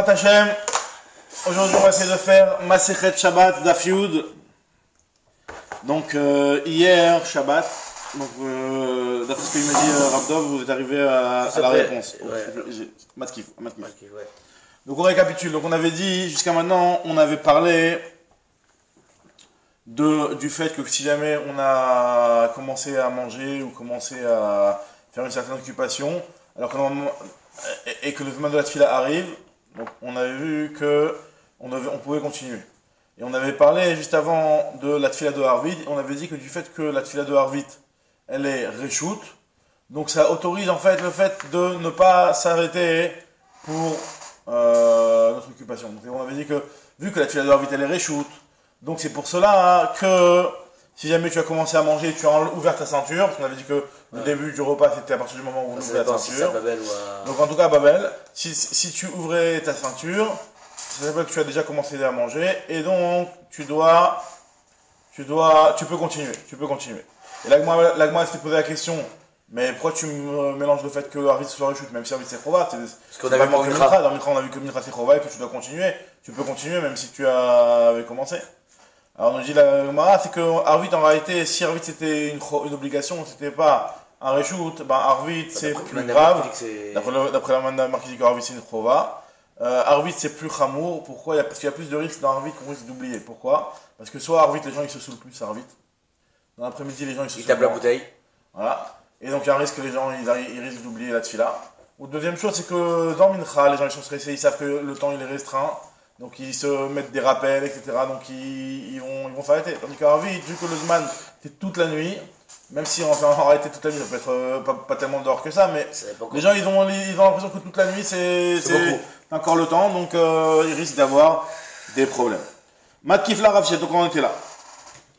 Bezrat Hashem, aujourd'hui on va essayer de faire Masechet Shabbat Daf Yud. Donc hier Shabbat, donc d'après ce qu'il m'a dit Rav Dov, vous êtes arrivé à la réponse. Matkif. Ouais. Donc on récapitule, donc on avait dit jusqu'à maintenant, on avait parlé du fait que si jamais on a commencé à manger ou commencé à faire une certaine occupation, alors que et que le moment de la tefila arrive, donc on avait vu que on pouvait continuer. Et on avait parlé juste avant de la tefila de Harvit, on avait dit que du fait que la tefila de Harvit, elle est reshoot, donc ça autorise en fait le fait de ne pas s'arrêter pour notre occupation. Donc on avait dit que vu que la tefila de Harvit elle est reshoot, donc c'est pour cela que si jamais tu as commencé à manger, tu as ouvert ta ceinture, parce qu'on avait dit que le début du repas c'était à partir du moment où on ouvrait la ceinture. Donc en tout cas à Babel, si tu ouvrais ta ceinture, ça veut dire que tu as déjà commencé à manger, et donc tu peux continuer. Et l'Agma s'était posé la question, mais pourquoi tu me mélanges le fait que Harvit soit reshoot, même si Harvit c'est Chova, parce qu'on avait dans Mitra on a vu que Mitra c'est Chova et que tu dois continuer. Tu peux continuer même si tu avais commencé. Alors on nous dit la Gemara, c'est que Harvit en réalité, si Harvit c'était une obligation, c'était pas un reshoot, ben Harvit c'est plus grave. D'après la Manda qui dit que Harvit c'est une Chova. Harvit c'est plus chamour. Pourquoi? Parce qu'il y a plus de risques dans Harvit qu'on risque d'oublier. Pourquoi? Parce que soit Harvit, les gens ils se saoulent plus Harvit. Dans l'après-midi, les gens ils se saoulent. Ils tapent la bouteille. Voilà. Et donc il y a un risque que les gens ils risquent d'oublier la tefila. Ou deuxième chose, c'est que dans Mincha, les gens ils sont stressés, ils savent que le temps il est restreint. Donc ils se mettent des rappels, etc. Donc ils vont s'arrêter. Tandis qu'à Harvit, vu que le Zman c'est toute la nuit, même si on fait arrêter toute la nuit, ça peut être pas tellement dehors que ça, mais les gens ils ont l'impression que toute la nuit c'est encore le temps, donc ils risquent d'avoir des problèmes. Matkifla Rav Shechet, donc on était là.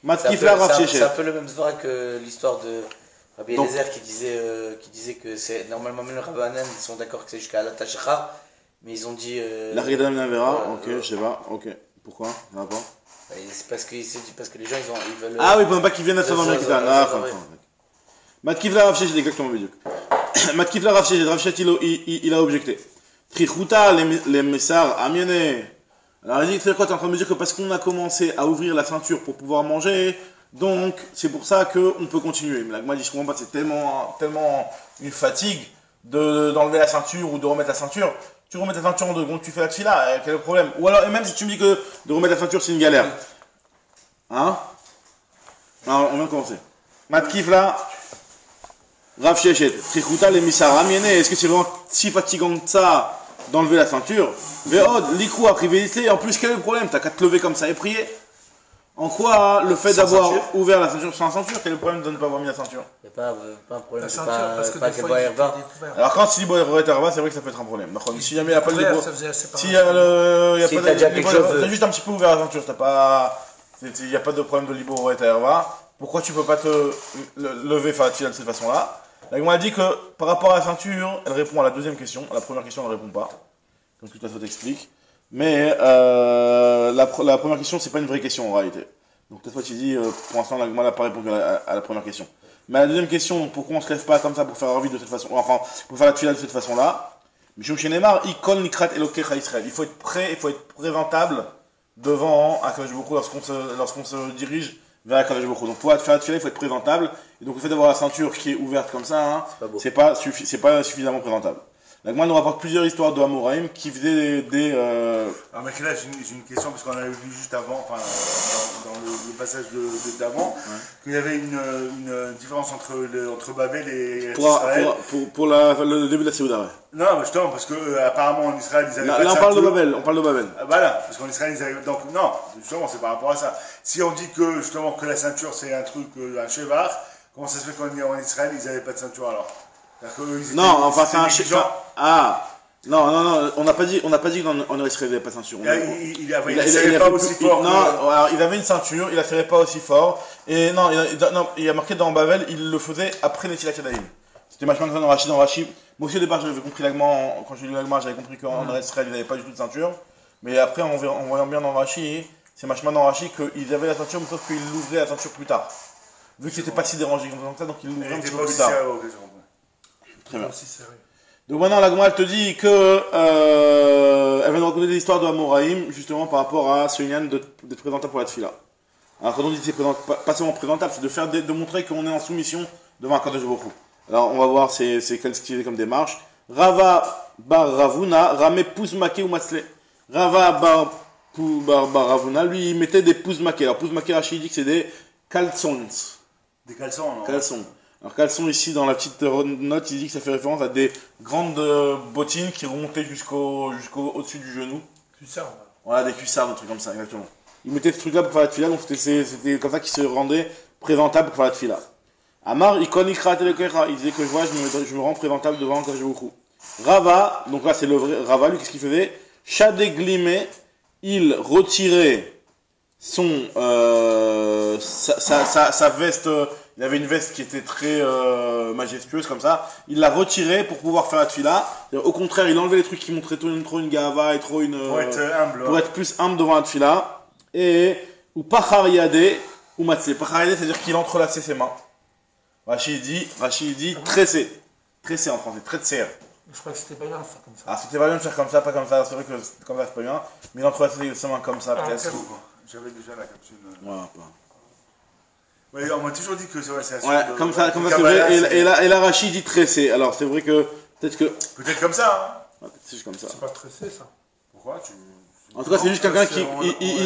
Matkifla Rav Shechet. C'est un peu le même svara que l'histoire de Rabbi Eliezer qui disait que c'est normalement même le Rabbanan ils sont d'accord que c'est jusqu'à la Tachachar, mais ils ont dit. La Rigadam Navera, ok, je sais pas, ok. Pourquoi? C'est parce que les gens ils veulent. Ah oui, pour ne pas qu'ils viennent à ça dans le Mekdan. Matkifla Rav Shechet, exactement, Bédiuk. Matkifla Rav Shechet, Rav Shechet il a objecté. Trichuta, les messars, amiene. Alors il dit, c'est quoi, tu es en train de me dire que parce qu'on a commencé à ouvrir la ceinture pour pouvoir manger, donc c'est pour ça qu'on peut continuer. Mais là, moi, je comprends pas, c'est tellement une fatigue d'enlever la ceinture ou de remettre la ceinture. Tu remets ta ceinture en deux, donc tu fais la tefila, quel est le problème? Ou alors, et même si tu me dis que de remettre la ceinture c'est une galère. Hein? Alors, on vient de commencer. Matkif là, Rav Shechet, Trichuta les Missar Amiene, est-ce que c'est vraiment si fatigant que ça d'enlever la ceinture? Veod, l'ikou a privé, en plus quel est le problème? T'as qu'à te lever comme ça et prier. En quoi le fait d'avoir ouvert la ceinture sans ceinture, quel est le problème de ne pas avoir mis la ceinture? Il n'y a pas un problème, c'est pas qu'elle voit herba. Alors quand il dit herba, c'est vrai que ça peut être un problème. Si jamais il n'y a pas de libo, s'il y a pas de libo, t'as juste un petit peu ouvert la ceinture, il n'y a pas de problème de libo herba. Pourquoi tu peux pas te lever de cette façon-là? La Gemara dit que par rapport à la ceinture, elle répond à la deuxième question. À la première question, elle ne répond pas. Comme tout à fait t'explique. Mais la première question, c'est pas une vraie question en réalité. Donc cette fois tu dis, pour l'instant la Gemara n'a pas répondu à la première question. Mais la deuxième question, pourquoi on se lève pas comme ça pour faire Harvit de cette façon, enfin pour faire la tefila de cette façon-là? Mishum shenemar, ikol nikrat elokecha Israël. Il faut être prêt, il faut être présentable devant Akadosh Baruch Hu lorsqu'on se dirige vers Akadosh Baruch Hu. Donc pour faire la tefila, il faut être présentable. Et donc le fait d'avoir la ceinture qui est ouverte comme ça, hein, c'est pas suffisamment présentable. La Gemara nous rapporte plusieurs histoires de Hamoraïm qui faisaient des. Alors, mec, là, j'ai une question, parce qu'on avait vu juste avant, enfin, dans le passage d'avant, qu'il y avait une différence entre Babel et Israël. Pour le début de la Séouda, ouais. Non, mais justement, parce que apparemment en Israël, ils avaient pas de on parle de Babel, Voilà, parce qu'en Israël, ils avaient. Donc, non, justement, c'est par rapport à ça. Si on dit que, justement, que la ceinture, c'est un truc, un chevar, comment ça se fait qu'en Israël, ils n'avaient pas de ceinture alors? Non, enfin c'est un chevar. Ah non, on n'a pas dit qu'en Israël il n'avait pas de ceinture. Il serrait pas aussi fort. Non, alors, il avait une ceinture, il la serrait pas aussi fort. Et non, il a marqué dans Babel, il le faisait après les Tilat Yadayim. C'était machement dans Rashi. Moi aussi au départ j'avais compris l'agma, quand j'ai lu l'agma j'avais compris qu'en Israël il n'avait pas du tout de ceinture. Mais après en voyant bien dans Rashi, c'est machement dans Rashi qu'ils avaient la ceinture, mais sauf qu'ils l'ouvraient la ceinture plus tard. Vu que c'était pas si dérangé comme ça, donc ils l'ouvraient un petit peu plus tard. Très bien. Donc maintenant, la Gemara, elle te dit que elle va nous raconter des histoires de Amoraïm, justement par rapport à ce Yann d'être présentable pour la Tfila. Alors quand on dit c'est pas seulement présentable, c'est de montrer qu'on est en soumission devant un Kadosh Baruch Hu. Alors on va voir c'est quel style comme démarche. Rava bar Ravuna, Rame Pouzmake ou Matzle. Rava bar Ravuna, lui il mettait des Pouzmake. Alors Pouzmake, Rachid dit que c'est des caleçons. Des caleçons, non? Caleçons. Alors caleçons ici dans la petite note, il dit que ça fait référence à des grandes bottines qui remontaient jusqu'au au-dessus du genou. Cuissards. Voilà, des cuissards, des trucs comme ça, exactement. Il mettait ce truc-là pour faire la tefila, donc c'était comme ça qu'il se rendait présentable pour faire la tefila. Amar, il disait que je me rends présentable devant Kadosh Baruch Hu. Rava, donc là c'est le vrai Rava, lui qu'est-ce qu'il faisait? Shadeglimé, il retirait sa veste, il avait une veste qui était très majestueuse comme ça, il la retirait pour pouvoir faire la tefila. Au contraire, il enlevait les trucs qui montraient trop une gava et trop une... pour être humble. Pour être plus humble devant la tefila. Et, ou pachar yadé, ou matzé. Pachar yadé, c'est-à-dire qu'il entrelaçait ses mains. Rachid dit tressé. Tressé en français, tresser. Je crois que c'était pas bien de faire comme ça. Ah, c'était pas bien de faire comme ça, pas comme ça. C'est vrai que comme ça, c'est pas bien. Mais il entrelaçait ses mains comme ça, peut-être. J'avais déjà la capsule. Voilà. Ouais, on m'a toujours dit que c'est ouais, comme ça, c'est vrai. Et là, Rachid dit tressé. Alors, c'est vrai que, peut-être comme ça, hein. Ouais, c'est juste comme ça. C'est pas tressé, ça. Pourquoi En tout cas, c'est juste quelqu'un qui.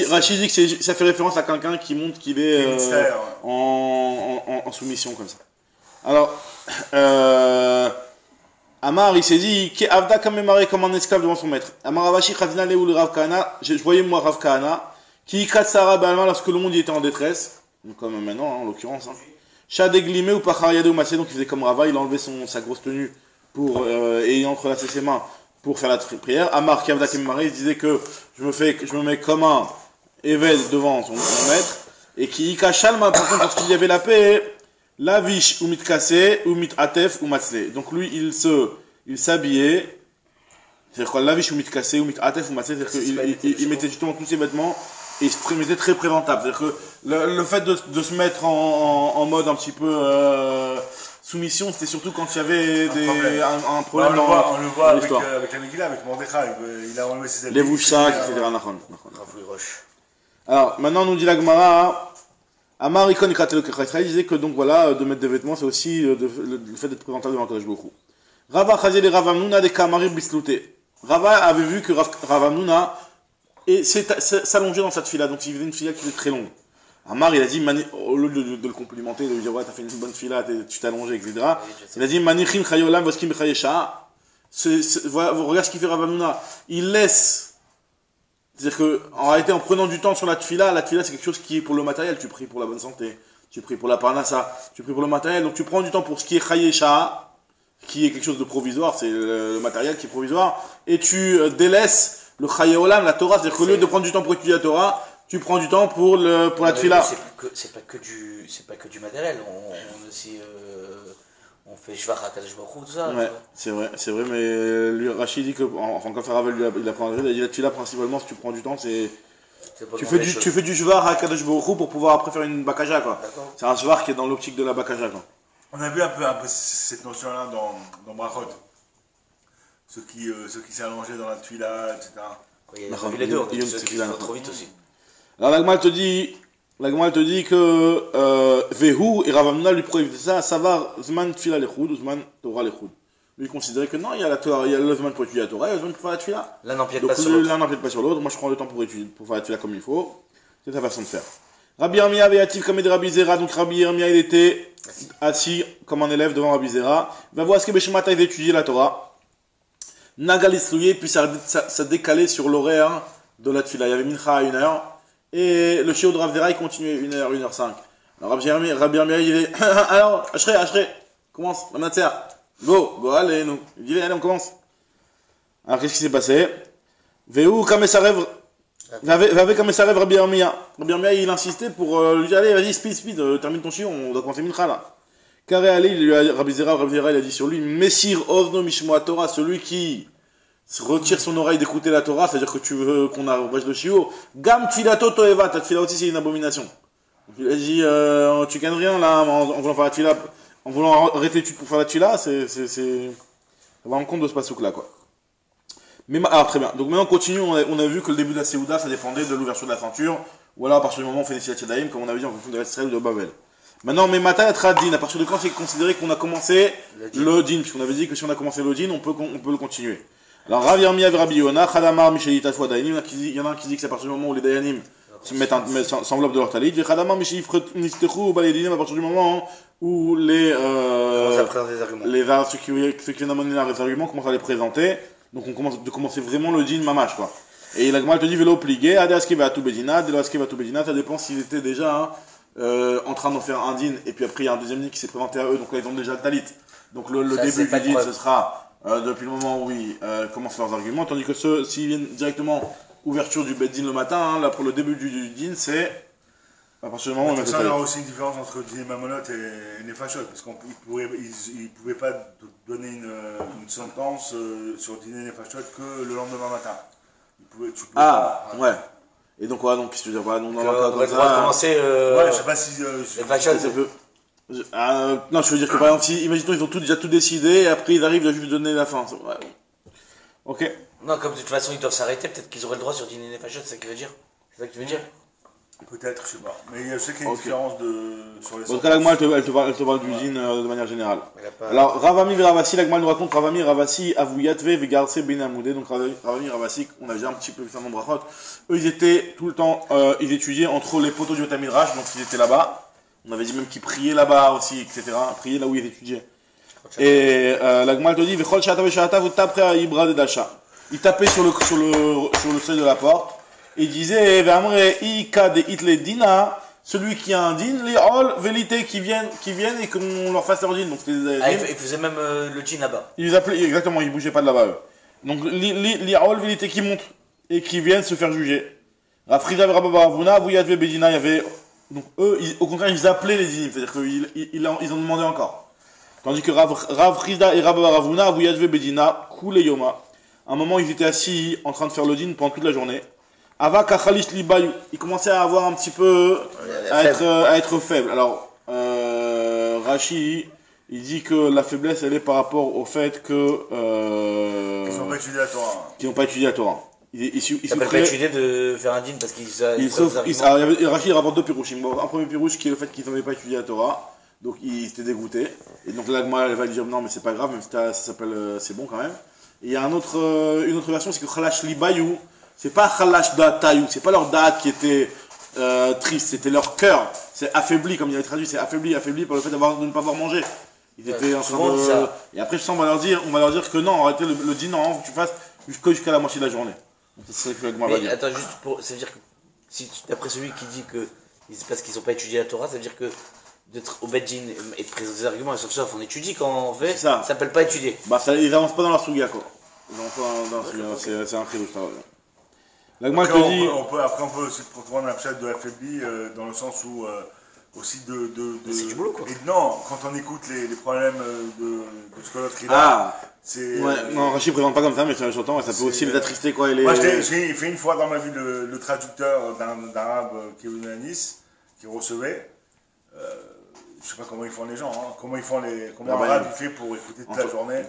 Rachid dit que ça fait référence à quelqu'un qui montre qu'il est en soumission comme ça. Alors, Amar, il s'est dit que Avda Kamemare comme un esclave devant son maître. Amar Avashi Khazina Leoul Rav Kahana, je voyais moi Rav Kahana, qui Katsara Balma lorsque le monde y était en détresse, donc comme maintenant en l'occurrence. Shadeglimé ou Pachariade ou Massé, donc il faisait comme Rava, il enlevait sa grosse tenue et il entrelaçait ses mains pour faire la prière. Amar Kavda Kamemare, il disait que je me mets comme un Eved devant son maître, et qui Ikachalma, par contre, lorsqu'il y avait la paix, la viche ou mitkase ou mitatef ou matzle. Donc lui il s'habillait, c'est-à-dire quoi, la viche ou mitkase ou mitatef ou matzle, c'est-à-dire qu'il mettait justement tous ses vêtements et il se mettait très présentable. C'est-à-dire que le fait de se mettre en mode un petit peu soumission, c'était surtout quand il y avait un problème. On le voit avec la Megillah, avec Mordechai, il a enlevé ses habits. Les vouchaks, etc. Alors maintenant on nous dit la Gemara. Amar Ikon Kratel Kachra, il disait que donc voilà, de mettre des vêtements, c'est aussi le fait d'être présentable devant Kadosh Baruch Hu. Rava Chazil et Rav Amnuna des Kamari Bislouté. Rava avait vu que Rav Amnuna s'allongeait dans cette fila, donc il faisait une fila qui était très longue. Amar, il a dit, au lieu de le complimenter, de lui dire ouais, t'as fait une bonne fila, tu t'es allongé, etc. Il a dit Manichin Chayolam Voskim Chayesha. Regarde ce qu'il fait Rav Amnuna. Il laisse. C'est-à-dire qu'en réalité, en prenant du temps sur la tfila c'est quelque chose qui est pour le matériel, tu pries pour la bonne santé, tu pries pour la parnassa, tu pries pour le matériel, donc tu prends du temps pour ce qui est chayesha, qui est quelque chose de provisoire, c'est le matériel qui est provisoire, et tu délaisses le chayeolam, la Torah, c'est-à-dire qu'au lieu de prendre du temps pour étudier la Torah, tu prends du temps pour la tfila. C'est pas que du matériel, on aussi... On fait Shvach à Kadosh Baruch Hu, tout ça. Ouais, c'est vrai, mais lui, Rachid dit que, enfin, quand Ravel il apprend, il a dit la tefila principalement, si tu prends du temps, tu fais du Shvach à Kadosh Baruch Hu pour pouvoir après faire une bakaja, quoi. C'est un Shvach qui est dans l'optique de la bakaja, quoi. On a vu un peu cette notion-là dans Brachot. Ceux qui s'est allongé dans la tefila, etc. Il y a les deux, ceux qui vont trop vite aussi. Alors la Gemara te dit que Vehu et Rav Amnuna lui prohibaient ça va Zman Tfila Lechud ou Zman Torah Lechud. Lui il considérait que non, il y a le Zman pour étudier la Torah, il y a le Zman pour faire la Tfila. L'un n'empiète pas sur l'autre. L'un n'empiète pas sur l'autre. Moi je prends le temps pour faire la Tfila comme il faut. C'est sa façon de faire. Rabbi Yirmiyah avait actif comme de Rabbi Zera, donc Rabbi Yirmiyah il était assis comme un élève devant Rabbi Zera. Va voir ce que Beshemata il étudier la Torah. Nagalislouye, puis ça décalait sur l'horaire de la Tfila. Il y avait Mincha à 1h. Et le shiur de Rav Zera il continuait 1h, 1h05. Alors Rabbi Yirmiyah il est alors, Ashrei, commence, la matière. Go, allez, nous. Il dit, allez, on commence. Alors qu'est-ce qui s'est passé? Veu Kamesarev, Rabbi Yirmiyah. Rabbi Yirmiyah il insistait pour lui dire, allez, vas-y, speed, termine ton shiur, on doit commencer Mincha là. Carré Ali, Rabbi Zera il a dit sur lui, Messir Ovno Mishmoa Torah, celui qui retire son oreille d'écouter la Torah, c'est-à-dire que tu veux qu'on abrège le shiur. Gam Tfilato Toeva, ta tfila aussi c'est une abomination. Donc il a dit, tu gagnes rien là, en voulant faire la tfila, en voulant arrêter l'étude pour faire la tfila, ça Ça va en compte de ce pasouk-là, quoi. Mais, alors, très bien. Donc, maintenant, on continue. On a vu que le début de la Séouda, ça dépendait de l'ouverture de la ceinture. Ou alors, à partir du moment où on fait des Silat Yadayim, comme on avait dit, en fonction de l'Israël ou de Babel. Maintenant, mais Mata Din, à partir de quand c'est considéré qu'on a commencé le din, puisqu'on avait dit que si on a commencé le din, on peut le continuer. Alors, Rav Yarmi avec Rabbi Yona, Khadamar, Mishalit Afwa Dayanim, il y en a un qui dit que c'est à partir du moment où les Dayanim s'enveloppent de leur talit, et Khadamar, Mishalit Niftechu, Balaydinim, à partir du moment où ceux qui viennent amener les arguments commencent à les présenter, donc on commence de commencer vraiment le din mamash, quoi. Et la Gemara te dit, Velo Pligé, Ade Askeva Atu Bedina, Delo Askeva Atu Bedina, ça dépend s'il était déjà, en train d'en faire un din, et puis après il y a un deuxième din qui s'est présenté à eux, donc là ils ont déjà le talit. Donc le début du din, ce sera depuis le moment où ils commencent leurs arguments, tandis que ceux, s'ils viennent directement ouverture du bed din le matin, hein, là pour le début du din, c'est à partir du moment où on a le talit. Il y a aussi une différence entre din et mamonot et nefashot, parce qu'ils pouvaient pas donner une sentence sur din et nefashot que le lendemain matin. Ouais. Et donc, quoi, donc, qu'est-ce que tu veux dire? Donc, on va commencer. Ouais, je sais pas si. Non, je veux dire que par exemple, si, imaginons, ils ont déjà tout décidé, et après ils arrivent à juste donner la fin. Ouais. Ok. Non, comme de toute façon ils doivent s'arrêter, peut-être qu'ils auraient le droit sur Dîner et Fachot, c'est ça que tu veux dire? C'est ça que tu veux dire? Peut-être, je sais pas. Mais je sais qu'il y a une différence sur les sortes. En tout cas, l'Agma, elle te parle du din de manière générale. Alors, Ravami et Ravasi, l'Agma nous raconte Ravami et Ravasi, Avuyatve, Vegarse, Benamoudé. Donc, Ravami et Ravasi, on a déjà un petit peu vu ça dans Brachot. Eux, ils étaient tout le temps, ils étudiaient entre les poteaux du Betamidrash, donc ils étaient là-bas. On avait dit même qu'ils priaient là-bas aussi, etc. Priaient là où ils étudiaient. Et l'Agma, elle te dit, Vechol Shata Veshata, vous taperez à Ibra de Dasha. Ils tapaient sur le seuil de la porte. Et il disait, celui qui a un din, les hol, vélité, qui viennent et qu'on leur fasse leur din. Donc, ils faisaient même le din là-bas. Ils appelaient, exactement, ils bougeaient pas de là-bas, eux. Donc, les hol, vélité, qui montent et qui viennent se faire juger. Rafrida, Rababaravuna, Vouyadve, Bedina, il y avait, donc eux, au contraire, ils appelaient les din, c'est-à-dire qu'ils en demandaient encore. Tandis que Rafrida et Rababaravuna, Vouyadve, Bedina, Koule Yoma. À un moment, ils étaient assis en train de faire le din pendant toute la journée. Ava Kachalish Libayou, il commençait à avoir un petit peu, à être faible. Alors, Rashi, il dit que la faiblesse, elle est par rapport au fait que, qu'ils n'ont pas étudié la Torah. Qu'ils n'ont pas étudié la Torah. Ils s'appellent pas étudier de faire un din parce qu'ils Rashi, il rapporte deux pirouchim. Bon, un premier pirouche qui est le fait qu'ils n'avaient pas étudié la Torah. Donc, ils étaient dégoûtés. Et donc, l'Agma, elle va lui dire, non, mais c'est pas grave, même si ça s'appelle, c'est bon quand même. Et il y a une autre version, c'est que Khalash Libayou, c'est pas Khalash Da'atayou, c'est pas leur date qui était triste, c'était leur cœur. C'est affaibli, comme il avait traduit, c'est affaibli par le fait de ne pas avoir mangé. Ils étaient en train de. Et après, on va leur dire que non, arrêtez le din, non, faut que tu fasses jusqu'à la moitié de la journée. C'est ce que l'Agma va dire. Attends, juste pour. Ça veut dire que, si d'après celui qui dit que c'est parce qu'ils n'ont pas étudié la Torah, ça veut dire que d'être au Beddin et de présenter des arguments, sauf on étudie quand on fait, ça s'appelle pas étudier. Bah, ils avancent pas dans leur souga, quoi. Ils avancent pas dans leur souga, c'est un cri ça. Après, on peut aussi prendre un chat de affaibli dans le sens où aussi c'est du boulot, quoi. Et non, quand on écoute les problèmes de ce que l'autre il a, c'est. Ouais, non, Rachid présente pas comme ça, mais j'entends, ça peut aussi les attrister, quoi. Moi, j'ai fait une fois dans ma vie le traducteur d'un arabe qui est venu à Nice, qui recevait. Je sais pas comment ils font les gens, hein. Comment un arabe il fait pour écouter toute la journée.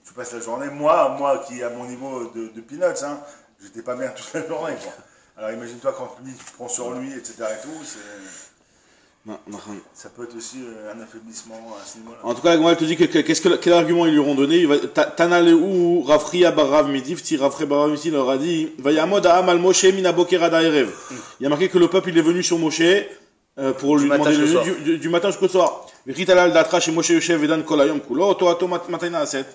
Tu passes la journée. Moi qui à mon niveau de peanuts, hein, j'étais pas bien toute la journée, quoi. Alors imagine-toi quand lui tu prends sur lui, etc. et tout, ça peut être aussi un affaiblissement à ce niveau-là. En tout cas, moi je te dis quel argument ils lui auront donné. Tanaleu Rafria Barav Midifti, Rafre Barav Midifti leur a dit Vayamod Amal Moshe Mina Bokerada Erev. Il y a marqué que le peuple il est venu sur Moshe pour lui demander du matin jusqu'au soir. Ritalal Datra chez Moshe Yoshev Vedan Kolayom Kulo, Toato Matayna Aset.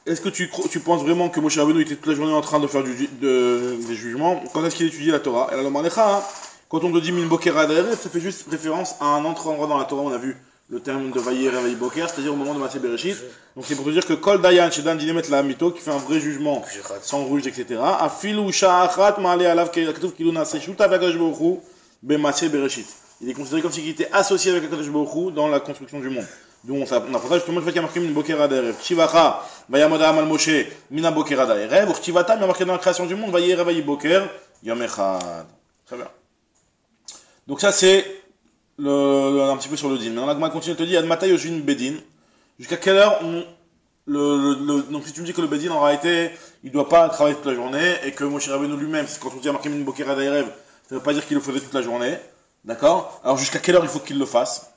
Est-ce que tu penses vraiment que Moshe Rabbeinu était toute la journée en train de faire des jugements? Quand est-ce qu'il étudie la Torah? Et alors, quand on te dit Min Boker Ad Erev, ça fait juste référence à un autre endroit dans la Torah. On a vu le terme de Vayer et Boker, c'est-à-dire au moment de Maaseh Bereshit. Donc c'est pour te dire que Kol Dayan Shedan Dinemet La Mito, qui fait un vrai jugement sans rouge, etc. Afilu Sha'achat Ma'ale Alav Ketuf Kiluna Seshuta Vagash Bochu Be Maaseh Bereshit. Il est considéré comme s'il était associé avec Akadosh Baruch Hu dans la construction du monde. D'où on apprend justement le fait qu'il y a marqué Min Boker Ad Erev. Chivacha Vayamoda Amal Moshe Mina Boker Ad Erev. Ou Chivata, il y a marqué dans la création du monde Vayer Vayi Boker Yom Echad. Très bien. Donc ça c'est un petit peu sur le din. Maintenant la Gemara continue de te dire Ad Matay Yosvin Bedin. Jusqu'à quelle heure donc si tu me dis que le Bedin en réalité il doit pas travailler toute la journée et que Moshe Rabbeinu lui-même, quand on dit marqué min boker ad erev, ça veut pas dire qu'il le faisait toute la journée, d'accord? Alors jusqu'à quelle heure il faut qu'il le fasse?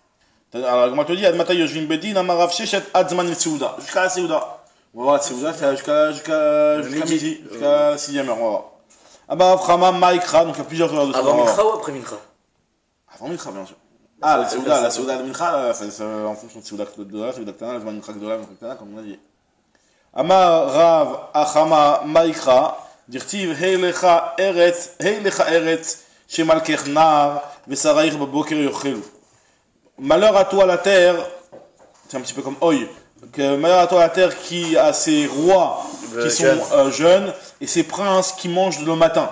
Alors comment te dit ad mata yoshvin Bedin amarav sheshet ad zman seuda, jusqu'à la seuda. On va voir la seuda, c'est jusqu'à midi, jusqu'à la 6e heure, on va voir. Abarav Chama Maikra, donc il y a plusieurs heures de Avant Mincha ou après Mincha? Avant Mincha, bien sûr. Ah, la Seuda de Mincha, c'est en fonction de Seuda Gdola, Seuda Ktana, le Mincha Gdola, Mincha Ktana, comme on a dit. Amar Rav Achama Maikra, dirtiv Heilecha Eretz, Shemalkech Nar, Vesaraich Baboker Yochelu. Malheur à toi la terre, c'est un petit peu comme Oy, que malheur à toi la terre qui a ses rois qui sont jeunes et ses princes qui mangent le matin.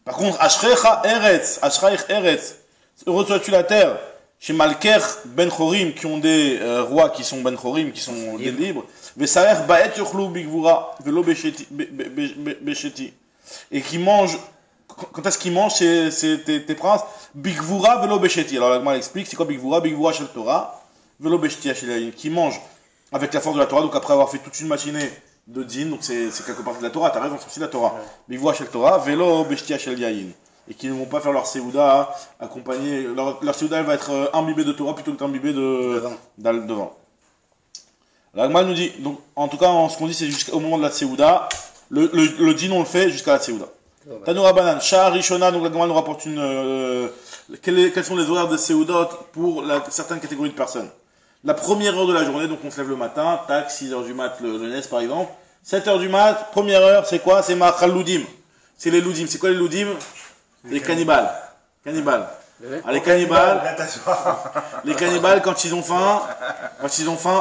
Par contre, Ashrecha Eretz, heureux sois-tu la terre, chez Malker Ben Chorim, qui ont des rois qui sont Ben Chorim, qui sont des libres, Vesarer Baet Yochlu Bigvura, Velo Besheti, et qui mangent, quand est-ce qu'ils mangent tes princes? Bigvura, Velo Besheti. Alors, la Gemara explique, c'est quoi Bigvura? Bigvura Shel Torah, Velo Besheti Shel Yayin, qui mangent avec la force de la Torah, donc après avoir fait toute une matinée de din, donc c'est quelque part de la Torah, t'as raison, c'est aussi la Torah. Bigvura Shel Torah, Velo Besheti Shel Yayin. Et qui ne vont pas faire leur Seouda accompagner. Leur Seouda, elle va être imbibée de Torah plutôt que imbibée de vin. La Gemara nous dit, donc, en tout cas, ce qu'on dit, c'est jusqu'au moment de la Seouda. Le din, on le fait jusqu'à la Seouda. Tanoura Banan, Shah Rishona, donc la Gemara nous rapporte quels sont les horaires de Seouda pour certaines catégories de personnes. La première heure de la journée, donc on se lève le matin, tac, 6h du mat, le Nes par exemple. 7h du mat, première heure, c'est quoi? C'est Machal Loudim. C'est les Loudim. C'est quoi les Loudim? Les cannibales. Ah, les cannibales, quand ils ont faim,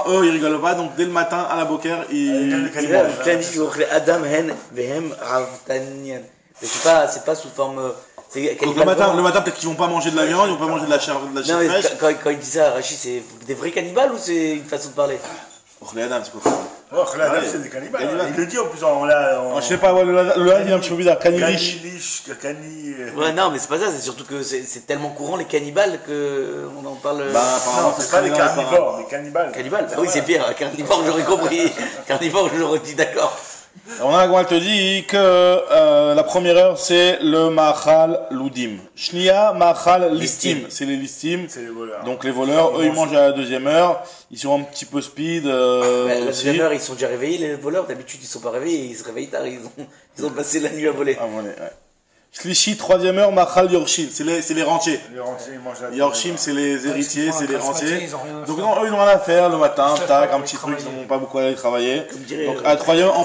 eux, ils rigolent pas, donc dès le matin, à la boker, ils mangent. Adam hen vehem ravtanian. Mais c'est pas sous forme. Donc le matin, peut-être qu'ils vont pas manger de la viande, ils vont pas manger de la chair fraîche. Quand il dit ça, Rachid, c'est des vrais cannibales ou c'est une façon de parler? Les Adam, c'est quoi? Les Adam, c'est des cannibales. Il le dit en plus je sais pas, le Adam, il est un petit peu bizarre. Cannilish. Ouais, non, mais c'est pas ça, c'est surtout que c'est tellement courant les cannibales qu'on en parle. Non, c'est pas des carnivores, des cannibales. Cannibales? Oui, c'est pire, carnivore, j'aurais compris. Carnivore, j'aurais dit d'accord. On a elle te dit que la première heure c'est le Machal Loudim. Shnia Machal Listim, c'est les Listim. C'est les voleurs. Donc les voleurs, eux ils mangent à la deuxième heure. Ils sont un petit peu speed. La deuxième heure ils sont déjà réveillés les voleurs. D'habitude ils sont pas réveillés, ils se réveillent tard. Ils ont passé la nuit à voler. Ouais. Shlishi, troisième heure, Machal Yorshim, c'est les rentiers. Les rentiers, ils mangent la Yorshim, c'est les héritiers, c'est les rentiers. Donc non, eux, ils n'ont rien à faire le matin, tac, un petit truc, ils n'ont pas beaucoup à aller travailler. Donc à la troisième, en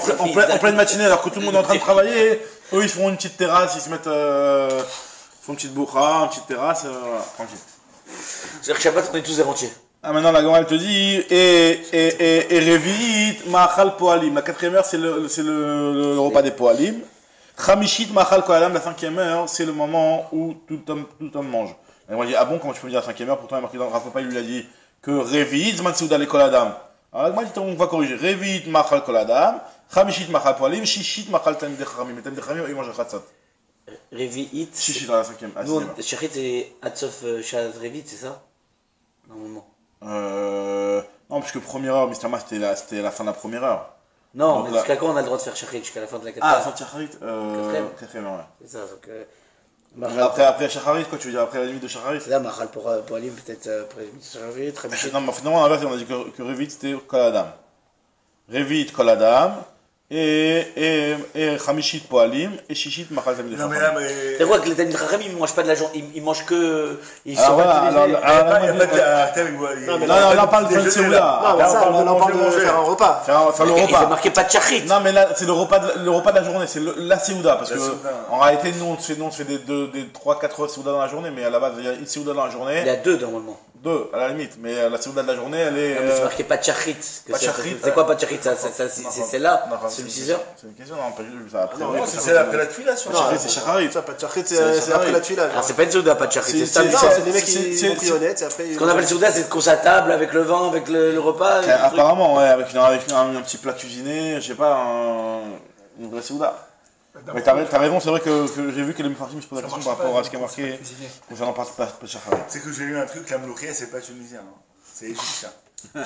pleine matinée, alors que tout le monde est en train de travailler, eux, ils font une petite terrasse, ils se mettent, font une petite boukha, une petite terrasse, voilà, tranquille. C'est-à-dire que Shabbat, on est tous des rentiers. Ah, maintenant, la Gemara, elle te dit, et Revit, Machal Poalim. La quatrième heure, c'est le repas des Poalim. Chamishit Machal Kohalam, la cinquième heure, c'est le moment où tout homme mange. Et on dit, ah bon, comment tu peux me dire la cinquième heure? Pourtant, il y a marqué dans le Rav Papa, il lui a dit que Revit, Zman Seuda le Koladam. Alors, moi, on va corriger. Revit Machal Koladam, Chamishit Machal Poalim, Shishit Machal Tamid Chamim. Et Tamid Chamim, ils mangent le Chatzot. Revit. Shishit à la cinquième. Nous, Shachit, c'est Atsof Shad Revit, c'est ça? Normalement. Non, puisque première heure, Mr. Ma, c'était la fin de la première heure. Non, donc mais jusqu'à quand on a le droit de faire Shachrit? Jusqu'à la fin de la quatrième. Ah, la fin de Shachrit quatrième heure, ouais. C'est ça, donc. Après Shacharit, quoi, tu veux dire, après la limite de Shacharit? C'est là, Machal pour Alim, peut-être après la limite de Shacharit, très bien. Non, mais finalement, à l'inverse, on a dit que Revit, c'était Koladam. Revit, Koladam, et Chamishit Poalim, et Shishit Machal Tamid Chachamim. Non, mais là, mais. C'est quoi que les Tamid Chachamim, ils mangent pas de la journée, ils mangent que. Ils Alors sont voilà, Il n'y a pas de. Arrêtez avec moi. non, là, on parle de Seoula. Non, mais ça, on parle de faire un repas. Faire le Il repas. est marqué pas de Shachrit. Non, mais là, c'est le repas de la journée, c'est la Seouda, parce que, en réalité, nous, on se fait des 3-4 Seouda dans la journée, mais à la base, il y a une Seouda dans la journée. Il y a deux, normalement. Deux, à la limite, mais la Seouda de la journée, elle est. Non, mais c'est marqué pas de Shachrit. Pas de Shachrit. C'est quoi pas de Shachrit? C'est celle-là? C'est le 6h? C'est une question, non, pas du tout, ça après. Non, c'est après la tuile, là, sur Shacharit, c'est Shacharit. Ça, pas de Shachrit, c'est après la tuilage. Alors c'est pas une Souda, pas de Shachrit. C'est Non, standard. c'est des mecs qui ont pris honnête, après. Ce qu'on appelle Souda, c'est de qu'on s'attable avec le vin, avec le repas. Apparemment, ouais, avec un petit plat cuisiné, je sais pas, une vraie Seouda. Mais t'as raison, c'est vrai que j'ai vu que les Mefarshim se posent la question par rapport à ce qui est marqué concernant pas Shacharit. C'est que j'ai lu un truc, la Mloukhia, c'est pas tunisien. C'est égyptien. Donc,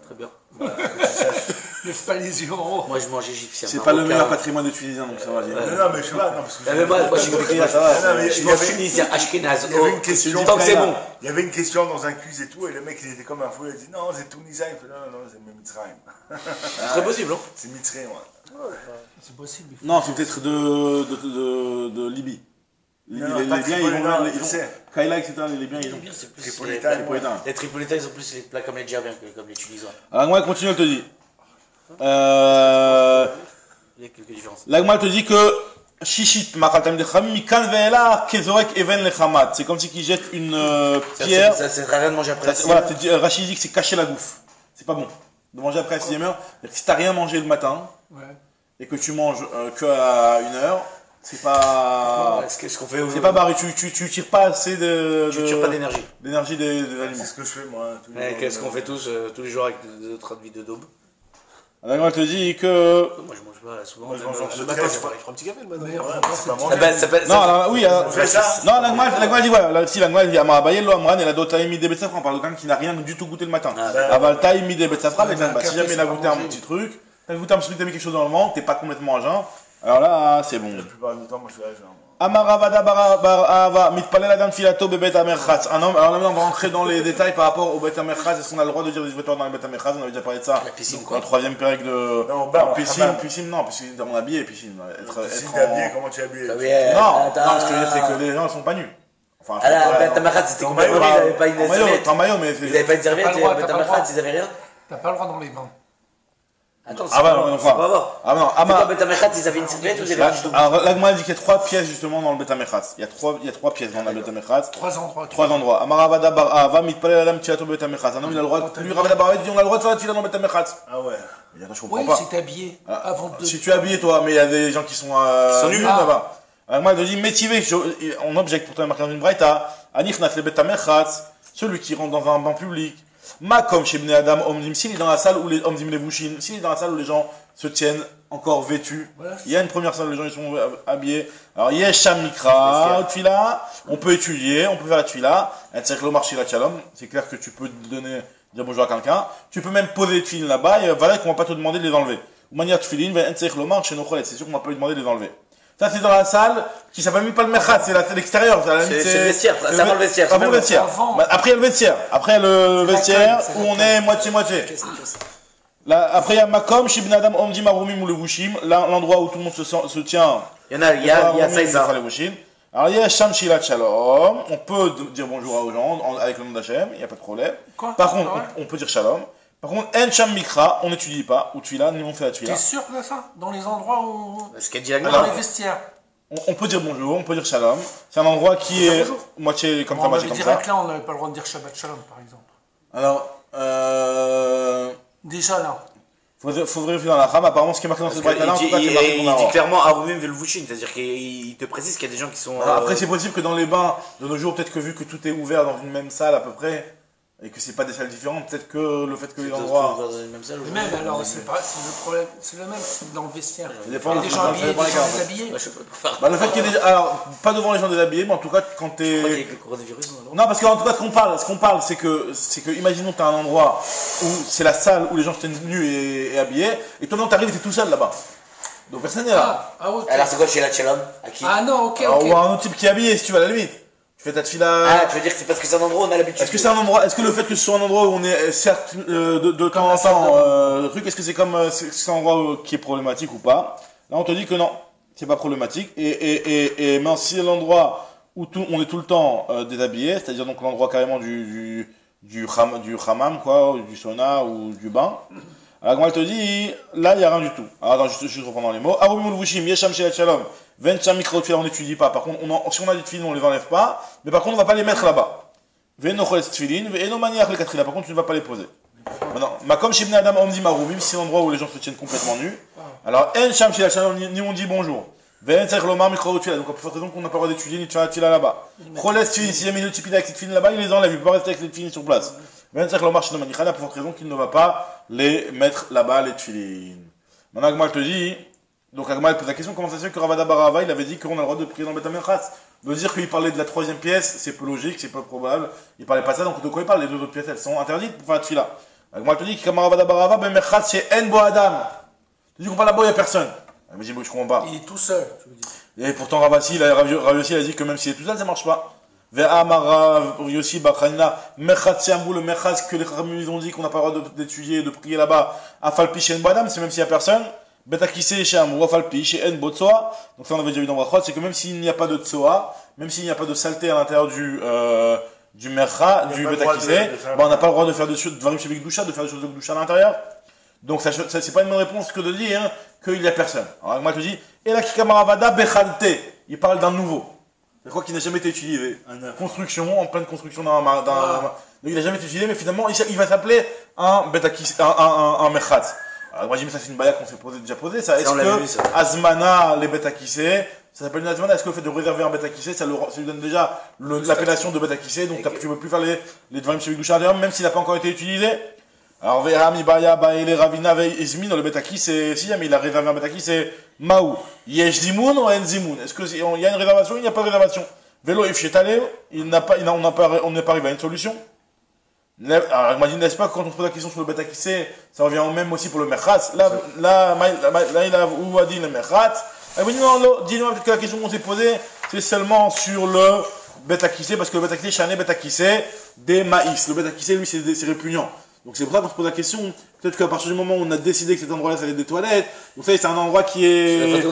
très bien. Voilà, que tu saches. Lève pas les yeux en haut. Moi, je mange égyptien. C'est pas le meilleur patrimoine de Tunisien, donc ça va dire. Non, mais je sais pas, non, parce que. Moi, j'ai compris, je mange tunisien, ashkénaze. Il y avait une question. Tant que c'est bon. Il y avait une question dans un quiz et tout, et le mec, il était comme un fou, il a dit non, c'est Tunisien. Il fait non, c'est Mitzrayim. C'est très possible, hein. C'est Mitzrayim, ouais. C'est possible. Non, c'est peut-être de Libye. Les Libyens, ils ont. Kaila, etc. Les Libyens, ils ont. Les Tripolitains, ils ont plus les plats comme les Djabbiens que comme les Tunisiens. Alors, moi, continue, elle te dit. Il y a quelques différences. L'Agma te dit que Shishit Makatam de Khamim, Mikan Ve'ela, Kezorek Even le Khamat. C'est comme si qu'ils jettent une pierre. Ça sert à rien de manger après. Voilà, Rachid dit que c'est cacher la bouffe. C'est pas bon. De manger après la 6e heure. Si t'as rien mangé le matin, et que tu manges que à 1h, c'est pas. Ce qu'on fait c'est pas barré. Tu tires pas assez tu tires pas d'énergie. D'énergie des aliments. C'est ce que je fais, moi. Qu'est-ce qu'on fait tous les jours avec notre vie de daube. Alors, elle te dit que. Moi, je mange pas souvent. Moi, je mange Le matin, je prends un petit café le matin. Non, alors, oui. Non, l'Agma dit, voilà. Si l'Agma dit, Amarabaye, lo Amran, et la Dotaï Mide Betsafra, on parle de quelqu'un qui n'a rien du tout goûté le matin. Avaltaï Mide Betsafra, si jamais il a goûté un petit truc, t'as goûté un petit truc, t'as mis quelque chose dans le ventre, t'es pas complètement à jeun. Alors là, c'est bon. La plupart du temps, moi, je suis à jeun. Amaravada Barava, Mitpalel Adam Filato Bebet Amerchatz. Alors maintenant, on va rentrer dans les détails par rapport au Bet Amerchatz. Est-ce qu'on a le droit de dire des vêtements dans le Bet Amerchatz? On avait déjà parlé de ça. La piscine, dans le 3e période de. Non, piscine, non, piscine, on habillé, piscine. Si t'es habillé, comment tu es habillé? Non, ce que je veux dire, c'est que les gens ne sont pas nus. Enfin, Bet Amerchatz, c'était complètement nul, ils n'avaient pas une serviette. En maillot, mais. Ils n'avaient pas une serviette, Bet Amerchatz, ils n'avaient rien. T'as pas le droit dans les bains. Attends, ah bah non, pas avoir. Ah non, c'est quoi Bet Amerchatz, ils avaient une serviette ou ils avaient rien du tout? Alors l'Agma dit qu'il y a 3 pièces justement dans le Bet Amerchatz. Il y a 3 pièces dans le Bet Amerchatz. 3 endroits. 3 endroits. Amaravada Barava, Mitpalel Adam Tiato Bet Amerchatz. Un homme, il a le droit. Lui, Ravada Barava dit on a le droit de faire la tefila dans le Bet Amerchatz. Ah ouais. Mais attends, je comprends Oui, pas. si t'es habillé avant de. Si tu es habillé toi, mais il y a des gens qui sont nus là-bas. L'Agma te dit métivé, on objecte pour toi marqué dans une braïta. Anichnat le Bet Amerchatz, celui qui rentre dans un banc public. Makom chez Bnei Adam Omdim, s'il est dans la salle où les Omdim Levushin, s'il est dans la salle où les gens se tiennent encore vêtus, il y a une première salle où les gens ils sont habillés. Alors Yesham Mikra, Tfila, on peut étudier, on peut faire la Tfila, c'est clair que tu peux dire bonjour à quelqu'un, tu peux même poser les Tfilines là-bas, et voilà qu'on va pas te demander de les enlever. Ou manière Tfilin, c'est sûr qu'on va pas lui demander de les enlever. Ça, c'est dans la salle qui s'appelle même pas le merchat, c'est l'extérieur. C'est le vestiaire, ça avant le vestiaire. Avant le vestiaire. Après, il y a le vestiaire. Après, le vestiaire où on est moitié-moitié. Après, il y a Makom, Shibn Adam, Omdim, Arumim ou le Wushim, l'endroit où tout le monde se tient. Il y a ça et ça. Alors, il y a Sham Shilat Shalom. On peut dire bonjour aux gens avec le nom d'Hachem, il n'y a pas de problème. Par contre, on peut dire Shalom. Par contre, En Sham Mikra, on n'étudie pas, ou Tfila, ni on fait la Tfila. T'es sûr de ça? Dans les endroits où. Ce qu'elle dit la dans les vestiaires. On peut dire bonjour, on peut dire shalom. C'est un endroit qui est moitié comme ça, moitié comme ça. Direct là, on n'avait pas le droit de dire Shabbat Shalom, par exemple. Alors, déjà là. Faut vérifier dans la rame. Apparemment, ce qui est marqué dans cette braïta-là, en tout cas, c'est marqué il dit clairement Arumim Velvushin, c'est-à-dire qu'il te précise qu'il y a des gens qui sont. Alors, après, c'est possible que dans les bains, de nos jours, peut-être que vu que tout est ouvert dans une même salle à peu près, et que c'est pas des salles différentes, peut-être que le fait que les endroits. Même alors, c'est le problème, c'est le même dans le vestiaire. Il y a des gens habillés, des gens déshabillés. Le fait qu'il y ait des. Alors, pas devant les gens déshabillés, mais en tout cas, quand t'es. Non, parce qu'en tout cas, ce qu'on parle, c'est que, imaginons que t'as un endroit où c'est la salle où les gens se tiennent nus et habillés, et toi, non, t'arrives et t'es tout seul là-bas. Donc personne n'est là. Alors, c'est quoi chez la Shalom? À qui? Ah non, ok. Ou un autre type qui est habillé, si tu veux, à la limite. Tu fais ta tefila. Ah, tu veux dire que c'est parce que c'est un endroit où on a l'habitude. Est-ce que c'est un endroit, est-ce que le fait que ce soit un endroit où on est, certes, de temps en temps, truc, est-ce que c'est comme, c'est un endroit qui est problématique ou pas? Là, on te dit que non, c'est pas problématique. Et mais si c'est l'endroit où on est tout le temps, déshabillé, c'est-à-dire donc l'endroit carrément du hammam, quoi, du sauna ou du bain. Alors, quand elle te dit, là, il n'y a rien du tout. Alors, attends, juste reprendre les mots. Arumul Vushim, Yesham Shelat Shalom. 25 micro-tfila, on n'étudie pas. Par contre, si on a des tfilines, on les enlève pas. Mais par contre, on va pas les mettre là-bas. Ve'eno choles tfilin, ve'eno maniach le katrila. Par contre, tu ne vas pas les poser. Maintenant, Makom Shibne Adam Omdim Arumim, c'est l'endroit où les gens se tiennent complètement nus. Alors, En Sham Shelat Shalom, ni on dit bonjour. Ve'en Tzarech Lomar micro-tfila. Donc, pour cette raison qu'on n'a pas le droit d'étudier ni de faire la tfila là-bas. Choles tfilin, si jamais il y a une tfilin avec cette tfilin là-bas, il les enlève. Il peut pas rester avec les tfilin sur place. Ve'en Tzarech Lomar Shino Manichana, pour cette raison qu'il ne va pas les mettre là-bas, les tfilin. Maintenant, moi, je te dis Donc Agma pose la question, comment ça se fait que Ravada Barava, il avait dit qu'on a le droit de prier dans le Beth Amikhatz? De dire qu'il parlait de la troisième pièce, c'est peu logique, c'est peu probable. Il parlait pas de ça, donc de quoi il parle? Les deux autres pièces, elles sont interdites pour faire la tefila. Agma te dit que Ravada Barava, ben Mechatz, c'est En Bo Adam. Tu dis qu'on parle là-bas, il n'y a personne. Mais je comprends pas. Il est tout seul, tu veux dire. Et pourtant Rav Yossi, il a dit que même s'il est tout seul, ça marche pas. Ve'amar Rav Yossi Bachanina, Mechatz, c'est un bout, le Mechatz que les Khamim ont dit qu'on n'a pas le droit d'étudier, de prier là-bas. Afalpi, chez En Bo Adam, c'est même s'il n'y a personne. Betakise chez Amou, Afalpi, chez En Bo Tsoa. Donc ça on avait déjà vu dans Brachot, c'est que même s'il n'y a pas de Tsoa, même s'il n'y a pas de saleté à l'intérieur du Mercha, du Betakise, on n'a pas le droit de faire des choses, de faire des choses de Gdusha à l'intérieur. Donc ça c'est pas une bonne réponse que de dire qu'il n'y a personne. Alors moi je dis, et la Kikamaravada Bechalte, il parle d'un nouveau. Je crois qu'il n'a jamais été utilisé. Construction, en pleine construction donc il n'a jamais été utilisé, mais finalement il va s'appeler un Betakise, un Merchat. Alors moi je dis, mais ça c'est une baïa qu'on s'est déjà posé, ça. Est-ce que Azmana, les Betakise, ça s'appelle une Azmana, est-ce que le fait de réserver un Betakise, ça lui donne déjà l'appellation de Betakise, donc tu ne peux plus faire les Dvarim chez Gdusha intérieur, même s'il n'a pas encore été utilisé? Alors, Vehami Baya Baele Ravina Izmin, le Betaki, c'est, si jamais il a réservé un Betaki, c'est Maou. Yesh Zimoun ou En Zimoun? Est-ce qu'il y a une réservation? Il n'y a pas de réservation. Vélo Ifchetale, on n'est pas arrivé à une solution. Alors, il m'a dit, n'est-ce pas, quand on pose la question sur le Betaki, ça revient au même aussi pour le Mechatz. Là, il a où a dit le Mechatz. Il m'a dit, non, dis-nous que la question qu'on s'est posée, c'est seulement sur le Betaki, parce que le Betaki, chané Betaki, des maïs. Le Betaki, lui, c'est répugnant. Donc c'est pour ça qu'on se pose la question, peut-être qu'à partir du moment où on a décidé que cet endroit-là ça allait être des toilettes, donc ça c'est un endroit qui est...